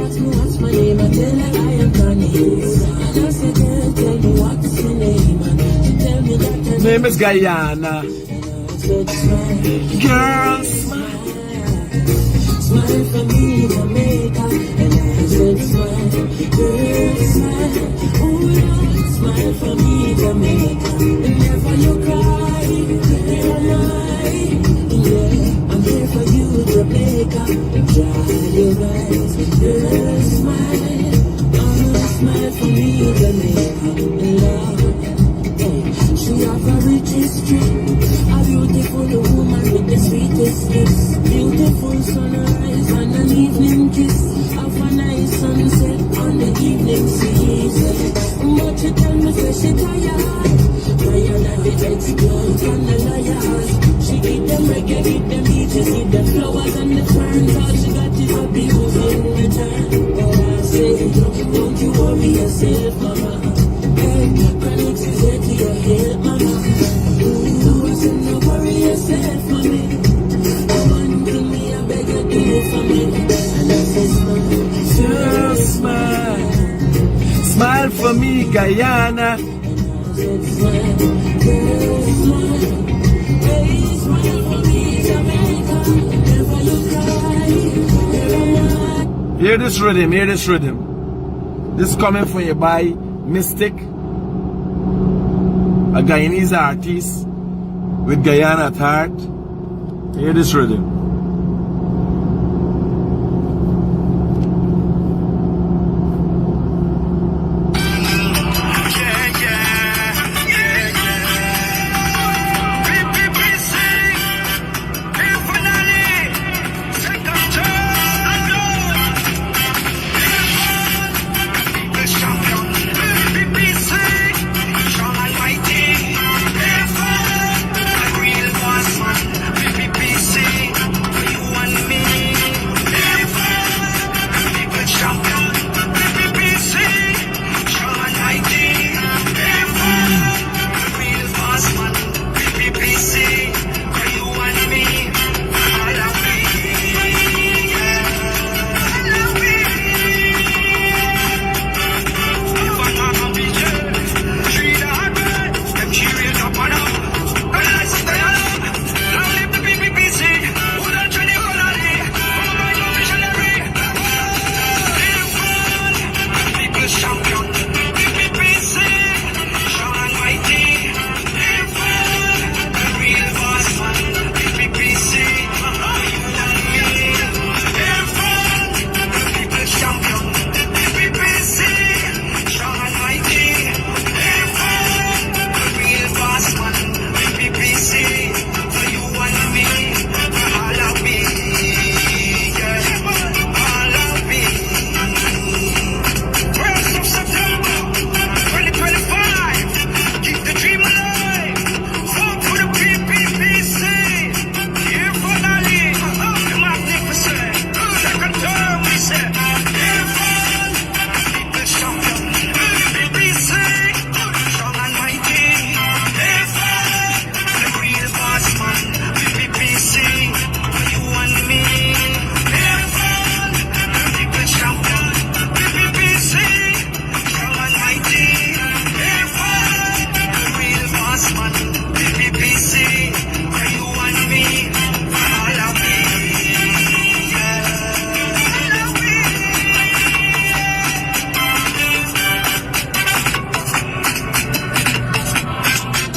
asked me what's my name, I tell her I am Guyanese. And I said, girl, tell me what's your name. And she tell me that her name is Guyana. Girl, smile. Smile for me, Jamaica. And I said, smile. Girl, smile. Oh, Lord, smile for me, Jamaica. Whenever you cry, here am I. Yeah, I'm here for you, Jamaica. Dry your eyes. Girl, smile. Oh, smile for me, Jamaica. Lord. She have a rich history, a beautiful woman with the sweetest lips, beautiful sunrise and an evening kiss, have a nice sunset on the evening season. But she tell me say she tired of the exploits and the liars. She give them reggae, give them beaches, give them flowers and the ferns. All she got is a beauty in return. Oh, I say, don't you worry yourself, mama. Critic is here to your help, mama. I said, no worry yourself, mommy. One thing me, I beg you do for me. And I said, smile. Just smile. Smile for me, Guyana. And I said, smile. Girl, smile. Hey, smile for me, Jamaica. Never you cry. Never mind. Hear this rhythm, hear this rhythm. This coming from you by Mystic, a Guyanese artist with Guyana at heart. Hear this rhythm.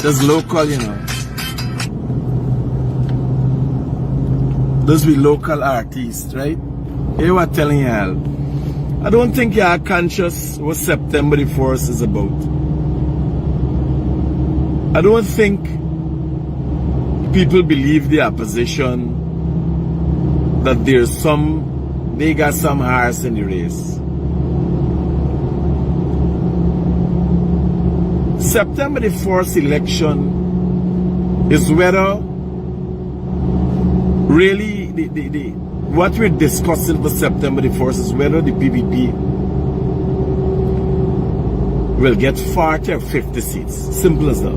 Just local, you know. Those be local artists, right? They were telling y'all. I don't think y'all conscious what September the 4th is about. I don't think people believe the opposition that they got some horse in the race. September the 4th election is whether really what we're discussing for September the 4th is whether the PPP will get 40 or 50 seats. Simple as that.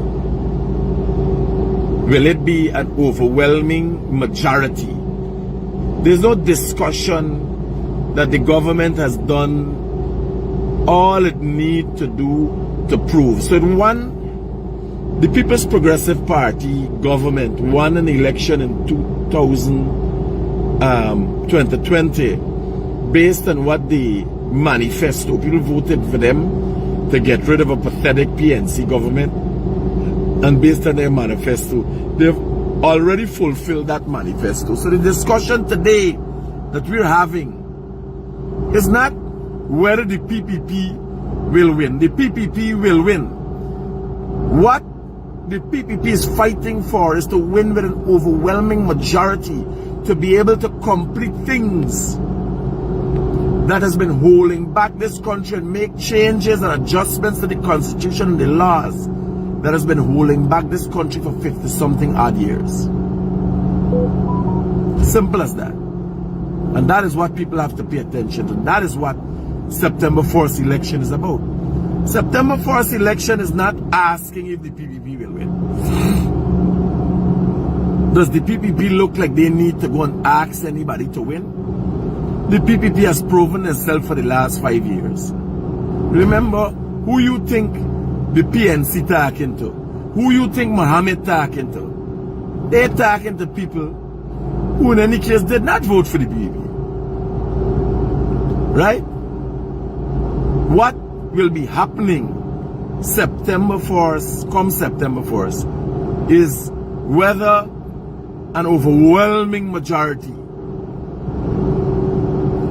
Will it be an overwhelming majority? There's no discussion that the government has done all it needs to do to prove. So it won, the People's Progressive Party government won an election in 2020 based on what the manifesto, people voted for them to get rid of a pathetic PNC government, and based on their manifesto, they've already fulfilled that manifesto. So the discussion today that we're having is not whether the PPP will win. The PPP will win. What the PPP is fighting for is to win with an overwhelming majority to be able to complete things that has been holding back this country and make changes and adjustments to the constitution and the laws that has been holding back this country for 50-something odd years. Simple as that. And that is what people have to pay attention to. That is what September 4th election is about. September 4th election is not asking if the PPP will win. Does the PPP look like they need to go and ask anybody to win? The PPP has proven itself for the last 5 years. Remember who you think the PNC talking to, who you think Mohammed talking to. They're talking to people who in any case did not vote for the PPP. Right? What will be happening September 4th, come September 4th, is whether an overwhelming majority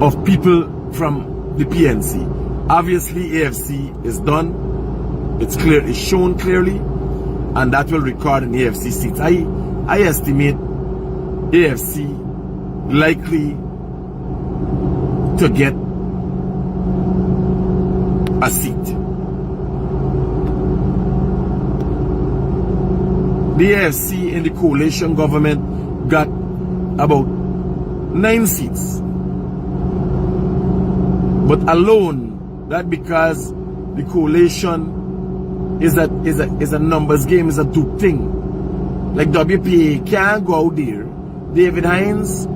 of people from the PNC, obviously AFC is done, it's clear, it's shown clearly, and that will record in AFC seats. I estimate AFC likely to get a seat. The AFC in the coalition government got about 9 seats. But alone, that because the coalition is a numbers game, is a dupe thing. Like WPA can't go out there. David Hines,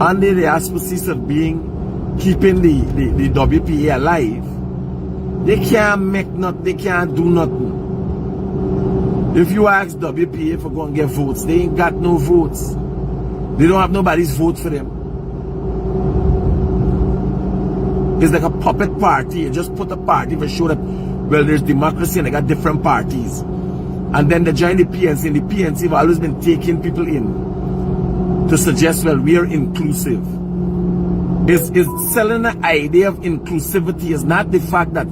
under the auspices of keeping the WPA alive, they can't make nothing, they can't do nothing. If you ask WPA for going to get votes, they ain't got no votes. They don't have nobody's vote for them. It's like a puppet party. You just put a party for show that, well, there's democracy and they got different parties. And then they join the PNC, and the PNC have always been taking people in to suggest, well, we are inclusive. Is selling the idea of inclusivity is not the fact that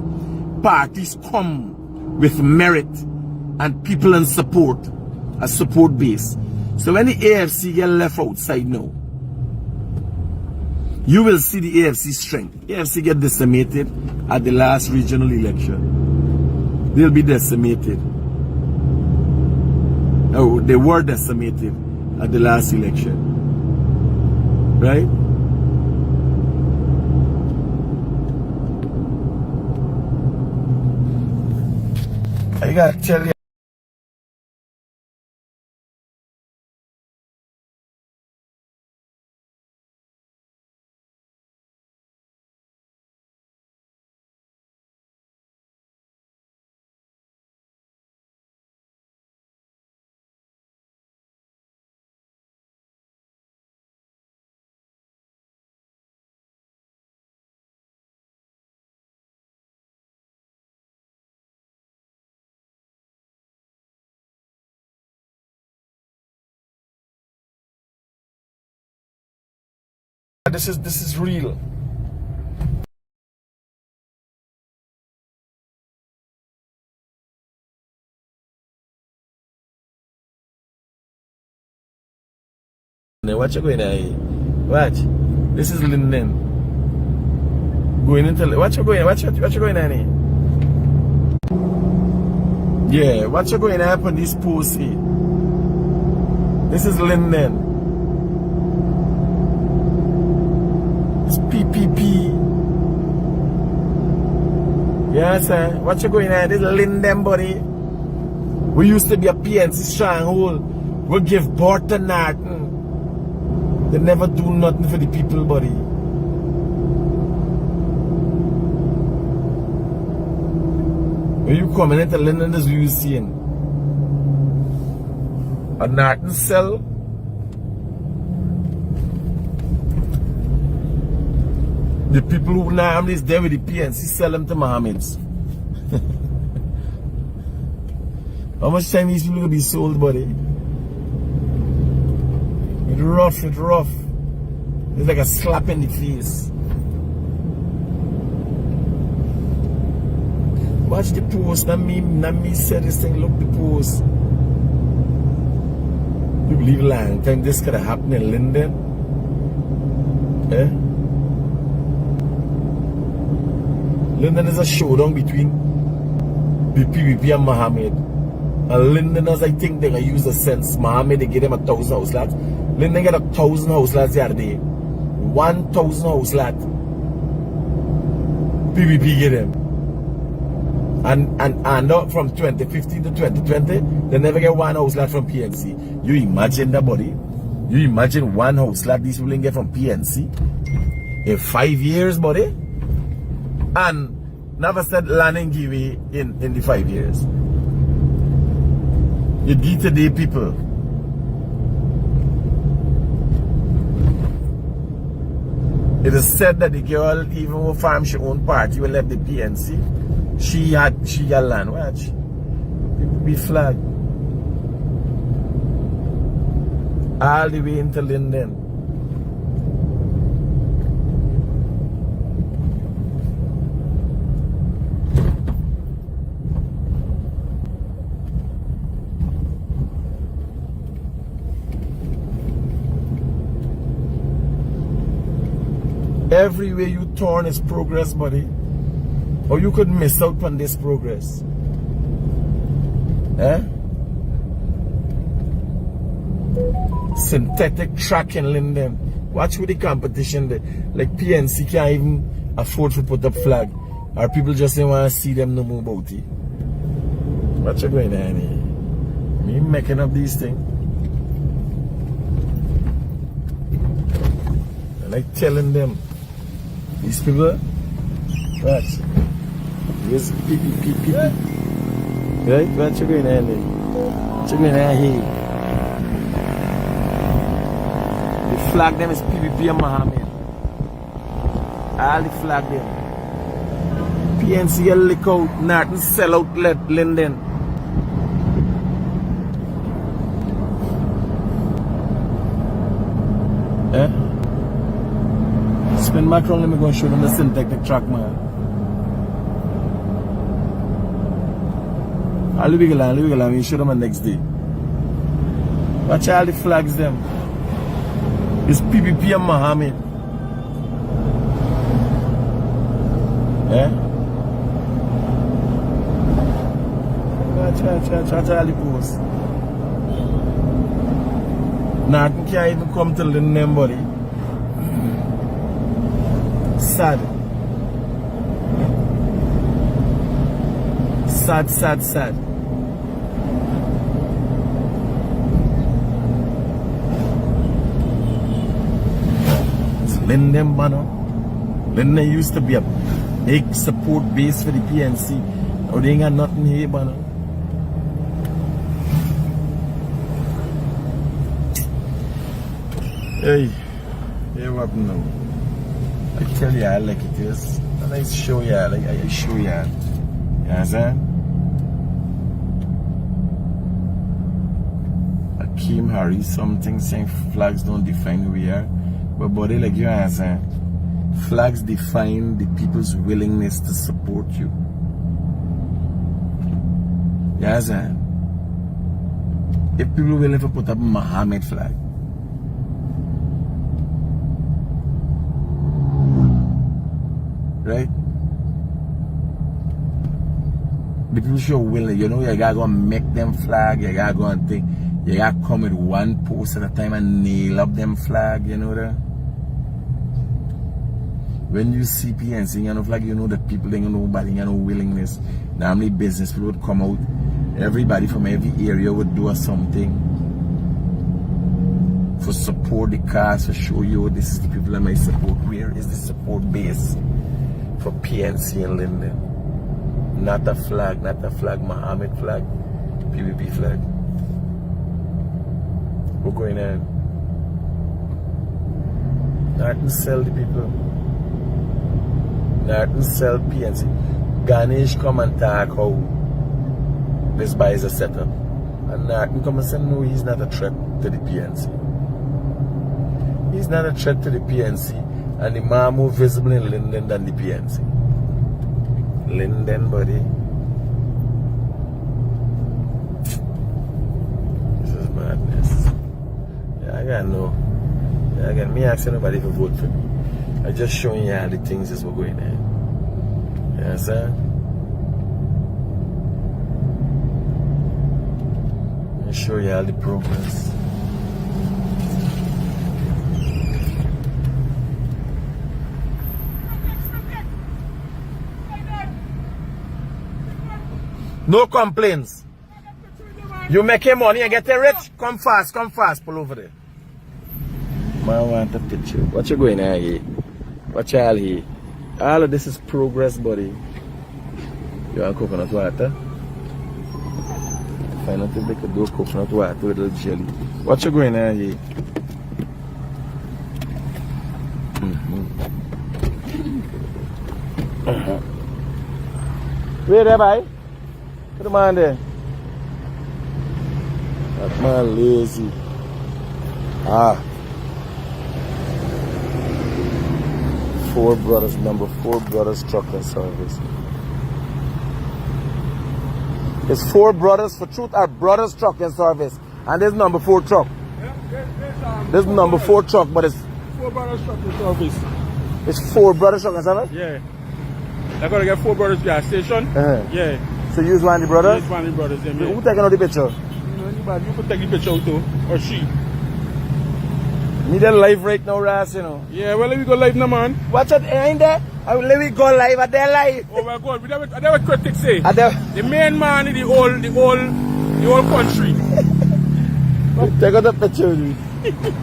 parties come with merit and people in support, a support base. So when the AFC get left outside now, you will see the AFC strength. AFC get decimated at the last regional election. They'll be decimated. Oh, they were decimated at the last election. Right? I gotta tell you. this is real. What you going on? Watch. This is Linden. Going into what you going on here? Yeah, what you going to happen this pussy? This is Linden. It's PPP. Yes, sir. What you going on? This is Linden, buddy. We used to be a PNC stronghold. We give birth to nothing. They never do nothing for the people, buddy. When you come into Linden, this is what you seeing. A Norton cell. The people who normally is there with the PNC sell them to Mohammeds. How much time these people will be sold, buddy? It's rough, it's rough. It's like a slap in the face. Watch the post, not me said this thing, look the post. You believe long time this could have happened in Linden? Eh? Linden is a showdown between the PvP and Mohammed. And Lindeners, I think they're going to use the sense. Mohammed, they give them 1,000 house lots. Linden get 1,000 house lots the other day. 1,000 house lot. PvP get them. And from 2015 to 2020, they never get one house lot from PNC. You imagine that, buddy? You imagine one house lot these people get from PNC in 5 years, buddy? And never said land and give in the 5 years. You day-to-day people. It is said that the girl, even who farm she own party, will left the PNC. She had land. Watch. Be flag. All the way into Linden. Everywhere you turn is progress, buddy. Or you could miss out on this progress. Eh? Synthetic track in Linden. Watch with the competition there. Like PNC can't even afford to put up flag. Or people just don't want to see them no more about it. What you going on here? Me making up these things. I like telling them. These people, what? Here's people. Right? What you going on here? What you going on here? The flag them is PPP and Mohammed. All the flag them. PNC a lick out, Norton sell out Linden. Eh? Spin back round, let me go and show them the synthetic track, man. I'll leave it alone, we'll show them the next day. Watch all the flags them. It's PPP and Mohammed. Eh? Watch all the posts. Nothing can't even come to Linden, buddy. Sad. Sad. It's Linden, banner. Linden used to be a big support base for the PNC. Now they ain't got nothing here, banner. Hey, what happened now? I tell you, like it is. And I show you, like I show you. You understand? Akeem Harry, something saying flags don't define who we are. But buddy, like you answer, flags define the people's willingness to support you. You understand? If people are willing to put up a Muhammad flag, right? The people show willing, you know, you gotta go and make them flag, you gotta go and think, you gotta come with one post at a time and nail up them flag, you know that? When you see PNC, you know, flag, you know that people ain't nobody, you know, willingness. Normally business people would come out, everybody from every area would do something for support the cause, to show you this is the people that might support. Where is the support base for PNC and Linden? Not a flag, Muhammad flag, PVP flag. What's going on? Nothing sell the people. Nothing sell PNC. Ganesh come and talk how this buy is a setup. And Nothing come and say no, he's not a threat to the PNC. He's not a threat to the PNC, and the man more visible in Linden than the PNC. Linden, buddy. This is madness. Yeah, I gotta know. Yeah, I got me asking nobody to vote for me. I just showing you all the things that's what's going on. You understand? I show you all the progress. No complaints. You making money and getting rich? Come fast, pull over there. Man want a picture. What you going on here? What all here? All of this is progress, buddy. You want coconut water? Find out if they could do coconut water with a little jelly. What you going on here? Where there, boy? Put the man there. That man lazy. Four Brothers, number 4 Brothers Trucking Service. It's 4 Brothers for Truth or Brothers Trucking Service. And this number 4 truck. Yeah, this number 4 truck, but it's 4 Brothers Trucking Service. It's 4 Brothers Trucking Service? Yeah. I gotta get 4 Brothers gas station. Yeah. So you use one of the brothers? Use one of the brothers, yeah. Who taking out the picture? You know, anybody, you could take the picture out too. Or she. Me there live right now, Ras, you know. Yeah, well, let me go live now, man. Watch it, ain't there? Let me go live at their live. Oh my God, I never Critic say. The main man in the whole country. Take out the picture, dude.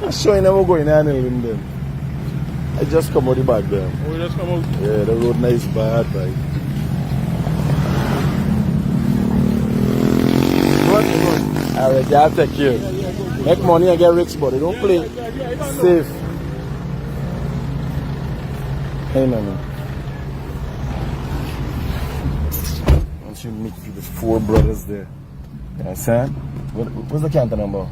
I'm showing them what's going on in Linden. I just come out the back there. Oh, you just come out? Yeah, the road nice bad, right? Alright, I'll take care. Make money and get rich, buddy. Don't play safe. Hey, man. Once you meet the 4 brothers there. You understand? What's the counter number?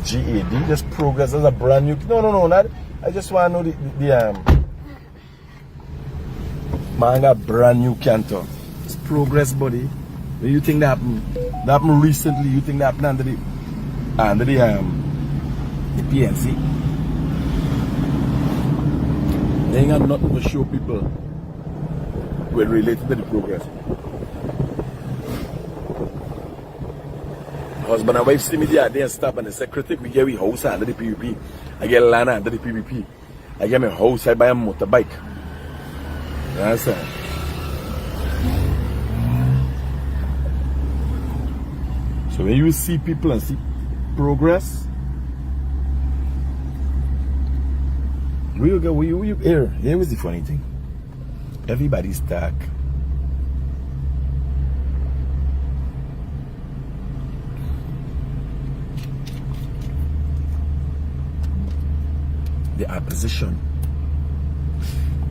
GAD, just progress. That's a brand new. No, not. I just want to know the man got brand new canter. It's progress, buddy. When you think that happened recently, you think that happened under the PNC. They ain't got nothing to show people when related to the progress. Husband and wife see me the other day and stop and they say, Critic, we get a house under the PVP. I get land under the PVP. I get my house, I buy a motorbike. You understand? So when you see people and see progress, here was the funny thing. Everybody's stuck. The opposition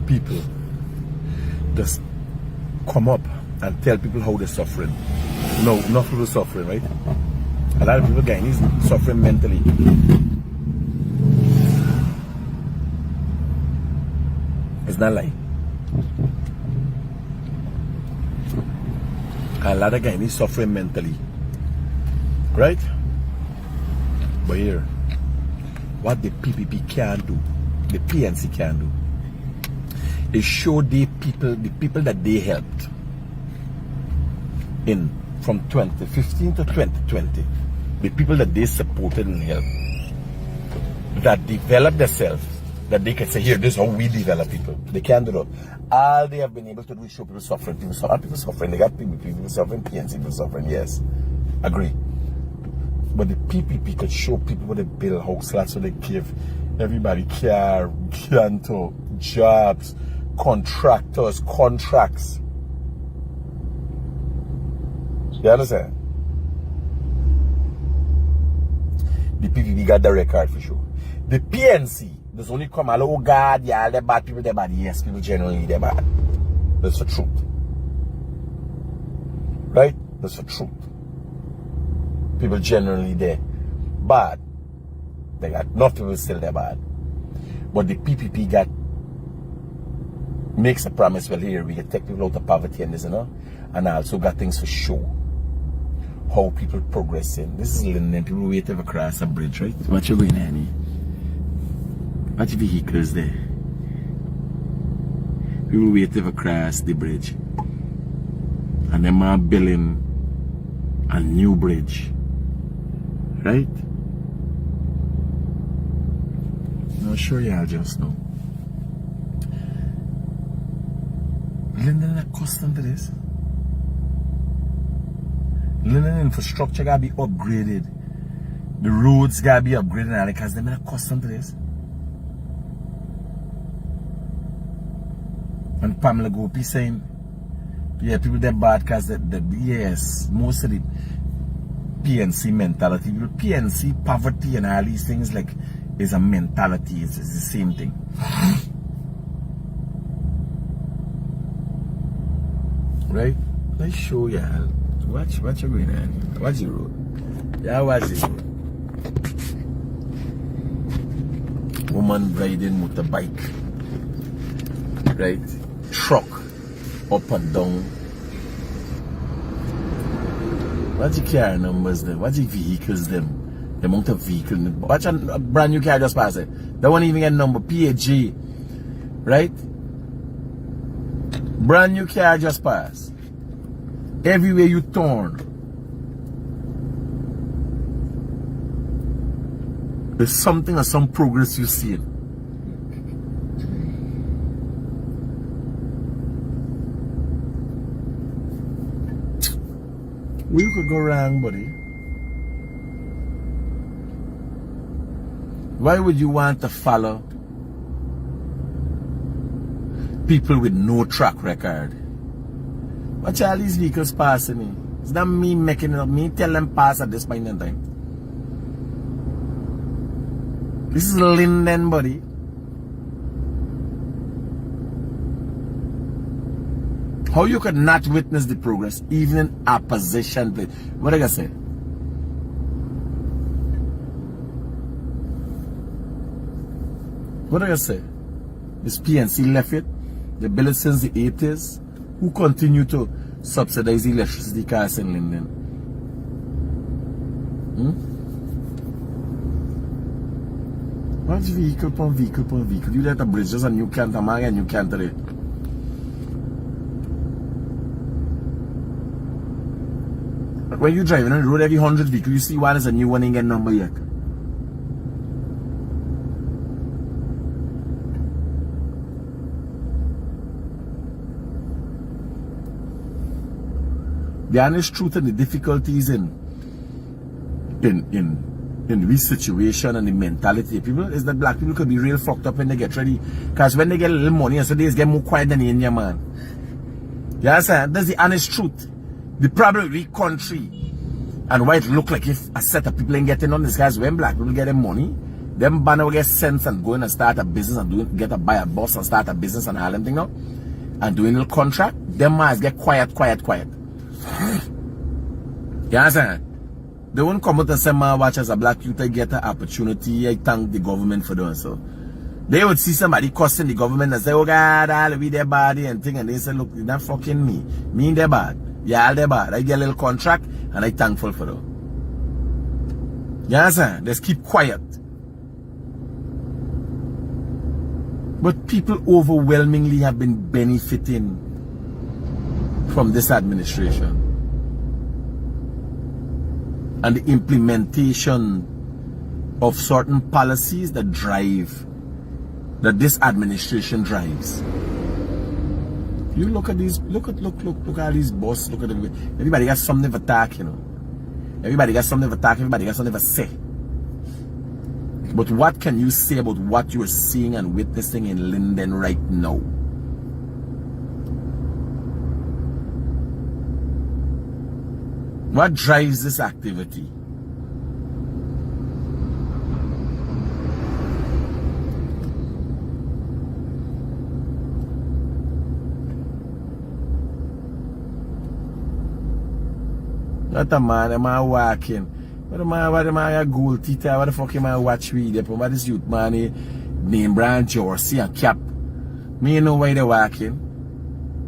people just come up and tell people how they're suffering. No, enough people suffering, right? A lot of people Guyanese suffering mentally. It's not like a lot of Guyanese suffering mentally, right? But here, what the PPP can do, the PNC can do, is show the people that they helped in from 2015 to 2020, the people that they supported and helped, that developed themselves, that they can say, here, this is how we develop people. They can't do that. All they have been able to do is show people suffering. People suffering. They got people suffering, PNC people suffering, yes. Agree. But the PPP could show people what they build house lots, so they give everybody care, canto, jobs, contractors, contracts. You understand? The PPP got the record for sure. The PNC, there's only come out, oh God, yeah, they're bad, people they're bad. Yes, people generally they're bad. That's the truth. Right? That's the truth. People generally they're bad. They got enough people still they're bad. But the PPP makes a promise, well here, we can take people out of poverty and this, and also got things to show how people progressing. This is Linden. People wait to cross a bridge, right? What you going on here? What vehicles there? People wait to cross the bridge. And them are building a new bridge. Right? I'll show y'all just now. Linden is accustomed to this. Linden infrastructure gotta be upgraded. The roads gotta be upgraded now because they're not accustomed to this. And Pamela Gopi saying, yeah, people they're bad because yes, most of the PNC mentality, PNC poverty and all these things like is a mentality. It's the same thing. Right? Let's show y'all. Watch you going on. Watch the road. Yeah, watch the road. Woman riding motorbike. Right? Truck. Up and down. Watch the car numbers them. Watch the vehicles them. The amount of vehicles. Watch a brand new car just pass it. That one even get number PAG. Right? Brand new car just pass. Everywhere you turn, there's something or some progress you see. Where you could go wrong, buddy? Why would you want to follow people with no track record? Watch all these vehicles passing me. It's not me making it up. Me tell them pass at this point in time. This is Linden, buddy. How you could not witness the progress, even in opposition. What did I say? What did I say? This PNC left it. They built it since the 80s. Who continue to subsidize the electricity costs in Linden? Watch vehicle upon vehicle upon vehicle. You let a bridge, just a new canter, man, and new canter. When you driving on the road, every 100 vehicles, you see one is a new one, ain't get number yet. The honest truth and the difficulties in this situation and the mentality of people is that black people could be real fucked up when they get ready. Because when they get a little money, and so they get more quiet than India, man. You understand? That's the honest truth. The problem with the country and why it look like if a set of people ain't getting on this, guys, when black people get them money, them banner will get sense and go in and start a business and buy a bus and start a business and all them thing now. And doing a little contract, them must get quiet. You understand? They won't come out and say, man, watch as a black youth, I get an opportunity. I thank the government for doing so. They would see somebody cussing the government and say, oh God, I'll be their body and thing. And they say, look, you're not fucking me. Me in their bad. Yeah, all their bad. I get a little contract and I thankful for them. You understand? Just keep quiet. But people overwhelmingly have been benefiting from this administration and the implementation of certain policies that this administration drives. You look at these, look at all these bosses, look at everybody got something to attack, you know. Everybody got something to attack, everybody got something to say. But what can you say about what you are seeing and witnessing in Linden right now? What drives this activity? Not a man walking. What the man a gold teeth? What the fuck am I watch with? What is youth man name brand jersey and cap? Me know why they walking.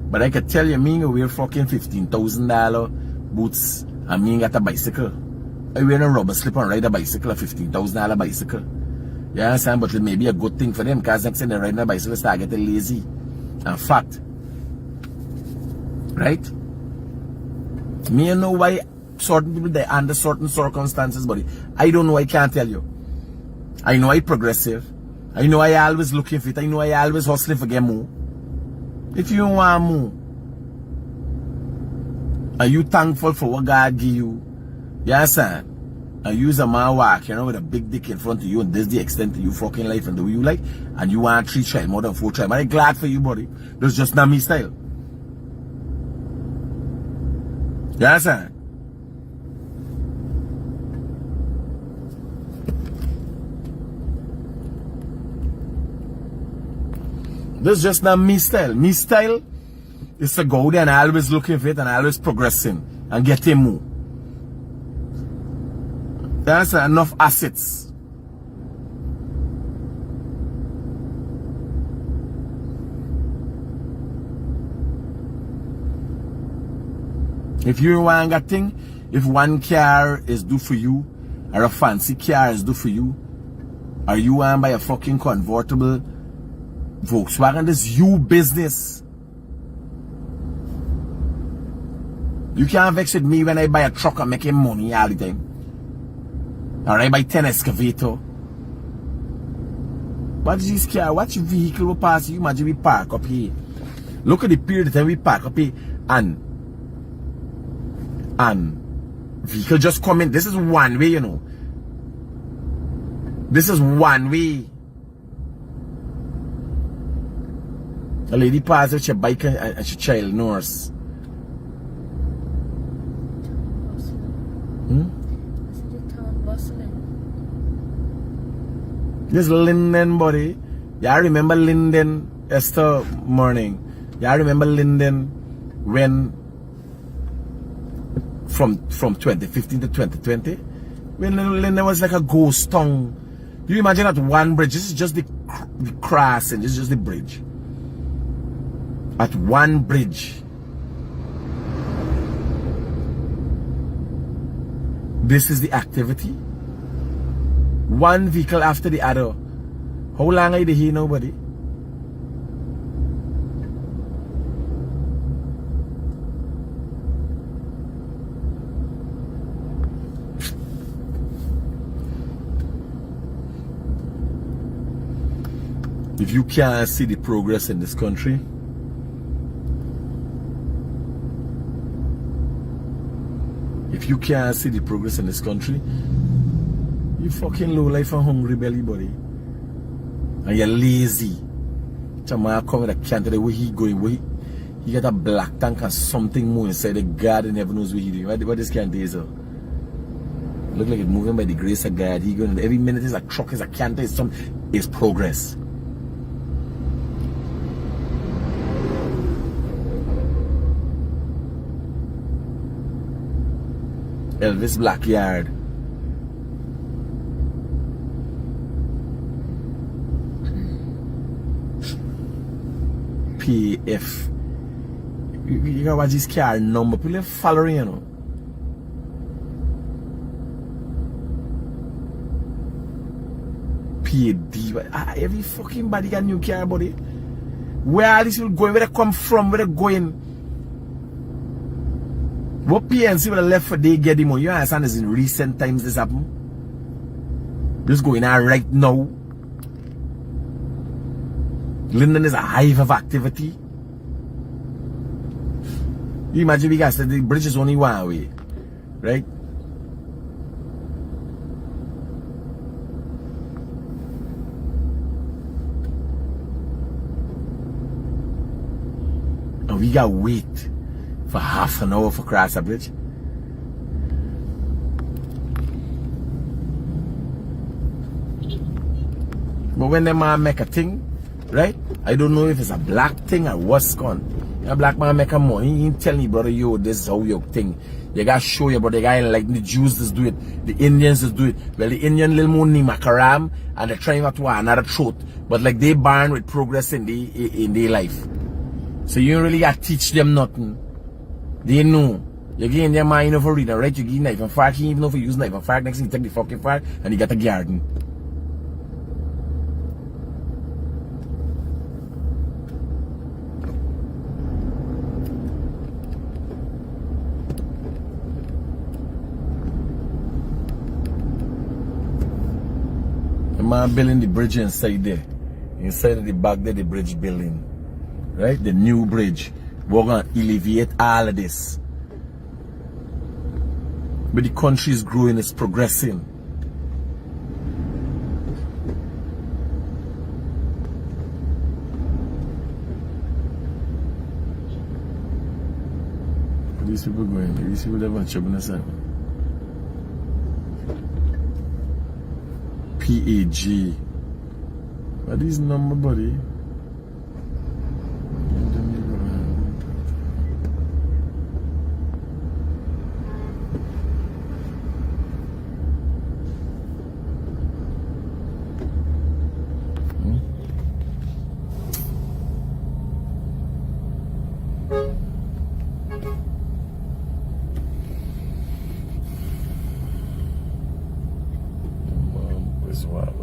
But I can tell you, me wear fucking $15,000 boots and me got a bicycle. I wear a rubber slip and ride a bicycle, a $15,000 bicycle. You understand? But it may be a good thing for them because next time they ride a bicycle start getting lazy and fat. Right? Me know why certain people they under certain circumstances, but I don't know, I can't tell you. I know I progressive. I know I always looking fit. I know I always hustling for get more. If you want more, are you thankful for what God give you? You understand? And use a man walk, you know, with a big dick in front of you, and this the extent of you fucking life and the way you like, and you want 3 child, more than 4 child. But I'm glad for you, buddy. That's just not me style. You understand? This is just not me style. Me style is to go there and always looking for it and always progressing and getting more. That's enough assets. If you want that thing, if one car is due for you, or a fancy car is due for you, or you want to buy a fucking convertible Volkswagen, this is you business. You can't vex with me when I buy a truck and making money all the time. Or I buy 10 excavator. What is this car? What vehicle will pass you? Imagine we park up here. Look at the period of time we park up here and vehicle just come in. This is one way, you know. This is one way. A lady passes with her bike and her child nurse. This Linden, buddy. Yeah, I remember Linden, Esther morning. Yeah, I remember Linden when from 2015 to 2020, when Linden was like a ghost town. You imagine that one bridge? This is just the crossing. This is just the bridge. At one bridge, this is the activity. One vehicle after the other. How long are you here, nobody? If you can't see the progress in this country, you fucking low life and hungry belly, buddy. And you're lazy. Chamaya come with a can today, where he going, where he got a black tank and something more inside. The God never knows what he doing. What this can do, sir? Look like it's moving by the grace of God. He going every minute is a truck, is a canter, is something, is progress. Elvis Blackyard. PF. You gotta watch this car number. People are following, you know. PAD. Every fucking body got new car, buddy. Where are these people going? Where they come from? Where they going? What PNC would have left for they get the money? You understand is in recent times this happened? Just going on right now. Linden is a hive of activity. You imagine we guys said the bridge is only one way, right? And we got wait for half an hour for cross a bridge. But when them man make a thing, right? I don't know if it's a black thing or what's gone. A black man make a money, he tell me, brother, yo, this is how your thing. You gotta show you, brother, guy like the Jews just do it, the Indians just do it. Well, the Indian little money makaram and they're trying to another throat. But like they born with progress in their life. So you don't really gotta teach them nothing. They know. You get in their mind over reading, right? You get knife and fork, he even know if you use knife and fork, next thing you take the fucking fork and you got a garden. Man building the bridge inside there. Inside of the back there, the bridge building. Right? The new bridge. We're gonna alleviate all of this. But the country is growing, it's progressing. These people going, these people that want to chop us. PAG. What is number, buddy?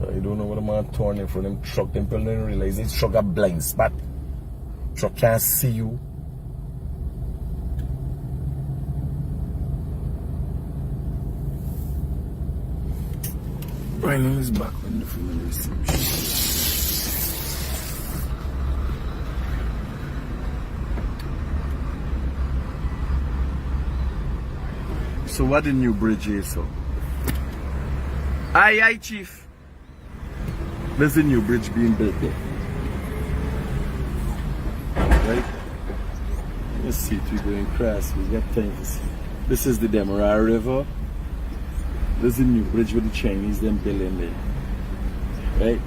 I don't know what the man torn in front of them truck. Them people didn't realize this truck a blind spot. Truck can't see you. Right now is back when the family So what the new bridge is so? Aye, Chief. There's a new bridge being built there. Right? Let's see if we're going across. We got time to see. This is the Demerara River. There's a new bridge with the Chinese them building there. Right?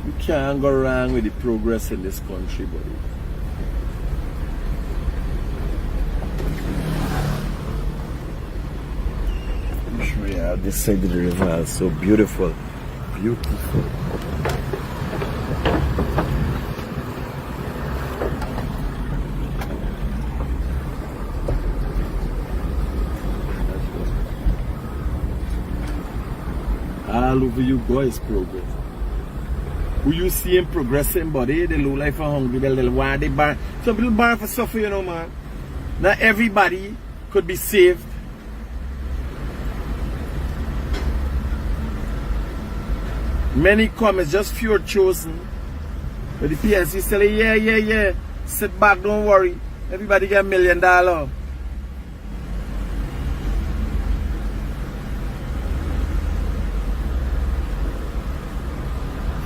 You can't go wrong with the progress in this country, buddy. I'm sure you have this side of the river is so beautiful. Beautiful. All over you go is progress. Who you see him progressing, buddy? They look like for hungry, they want they burn. Some people burn for suffer, you know, man. Not everybody could be saved. Many come, it's just few chosen. But the PNC tell you, yeah. Sit back, don't worry. Everybody get $1 million.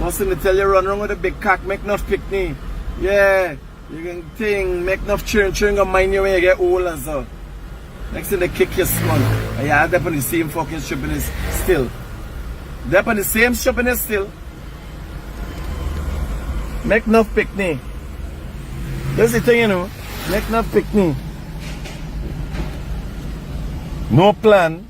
Person to tell you run around with a big cock, make enough picnic. Yeah, you can think, make enough children gonna mind you when you get old and so. Next thing they kick your skull. And you have that on the same fucking stupidness still. They're on the same stupidness still. Make enough picnic. That's the thing, you know. Make enough picnic. No plan.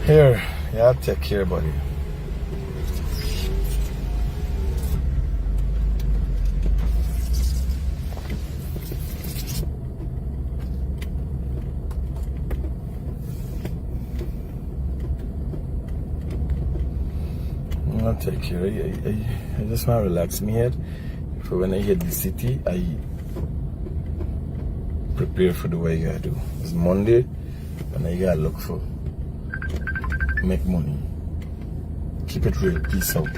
Here, yeah, take care, buddy. I'll take care. I just want to relax my head. For when I hit the city, I prepare for the way I gotta do. It's Monday, and I gotta look for make money. Keep it real. Peace out.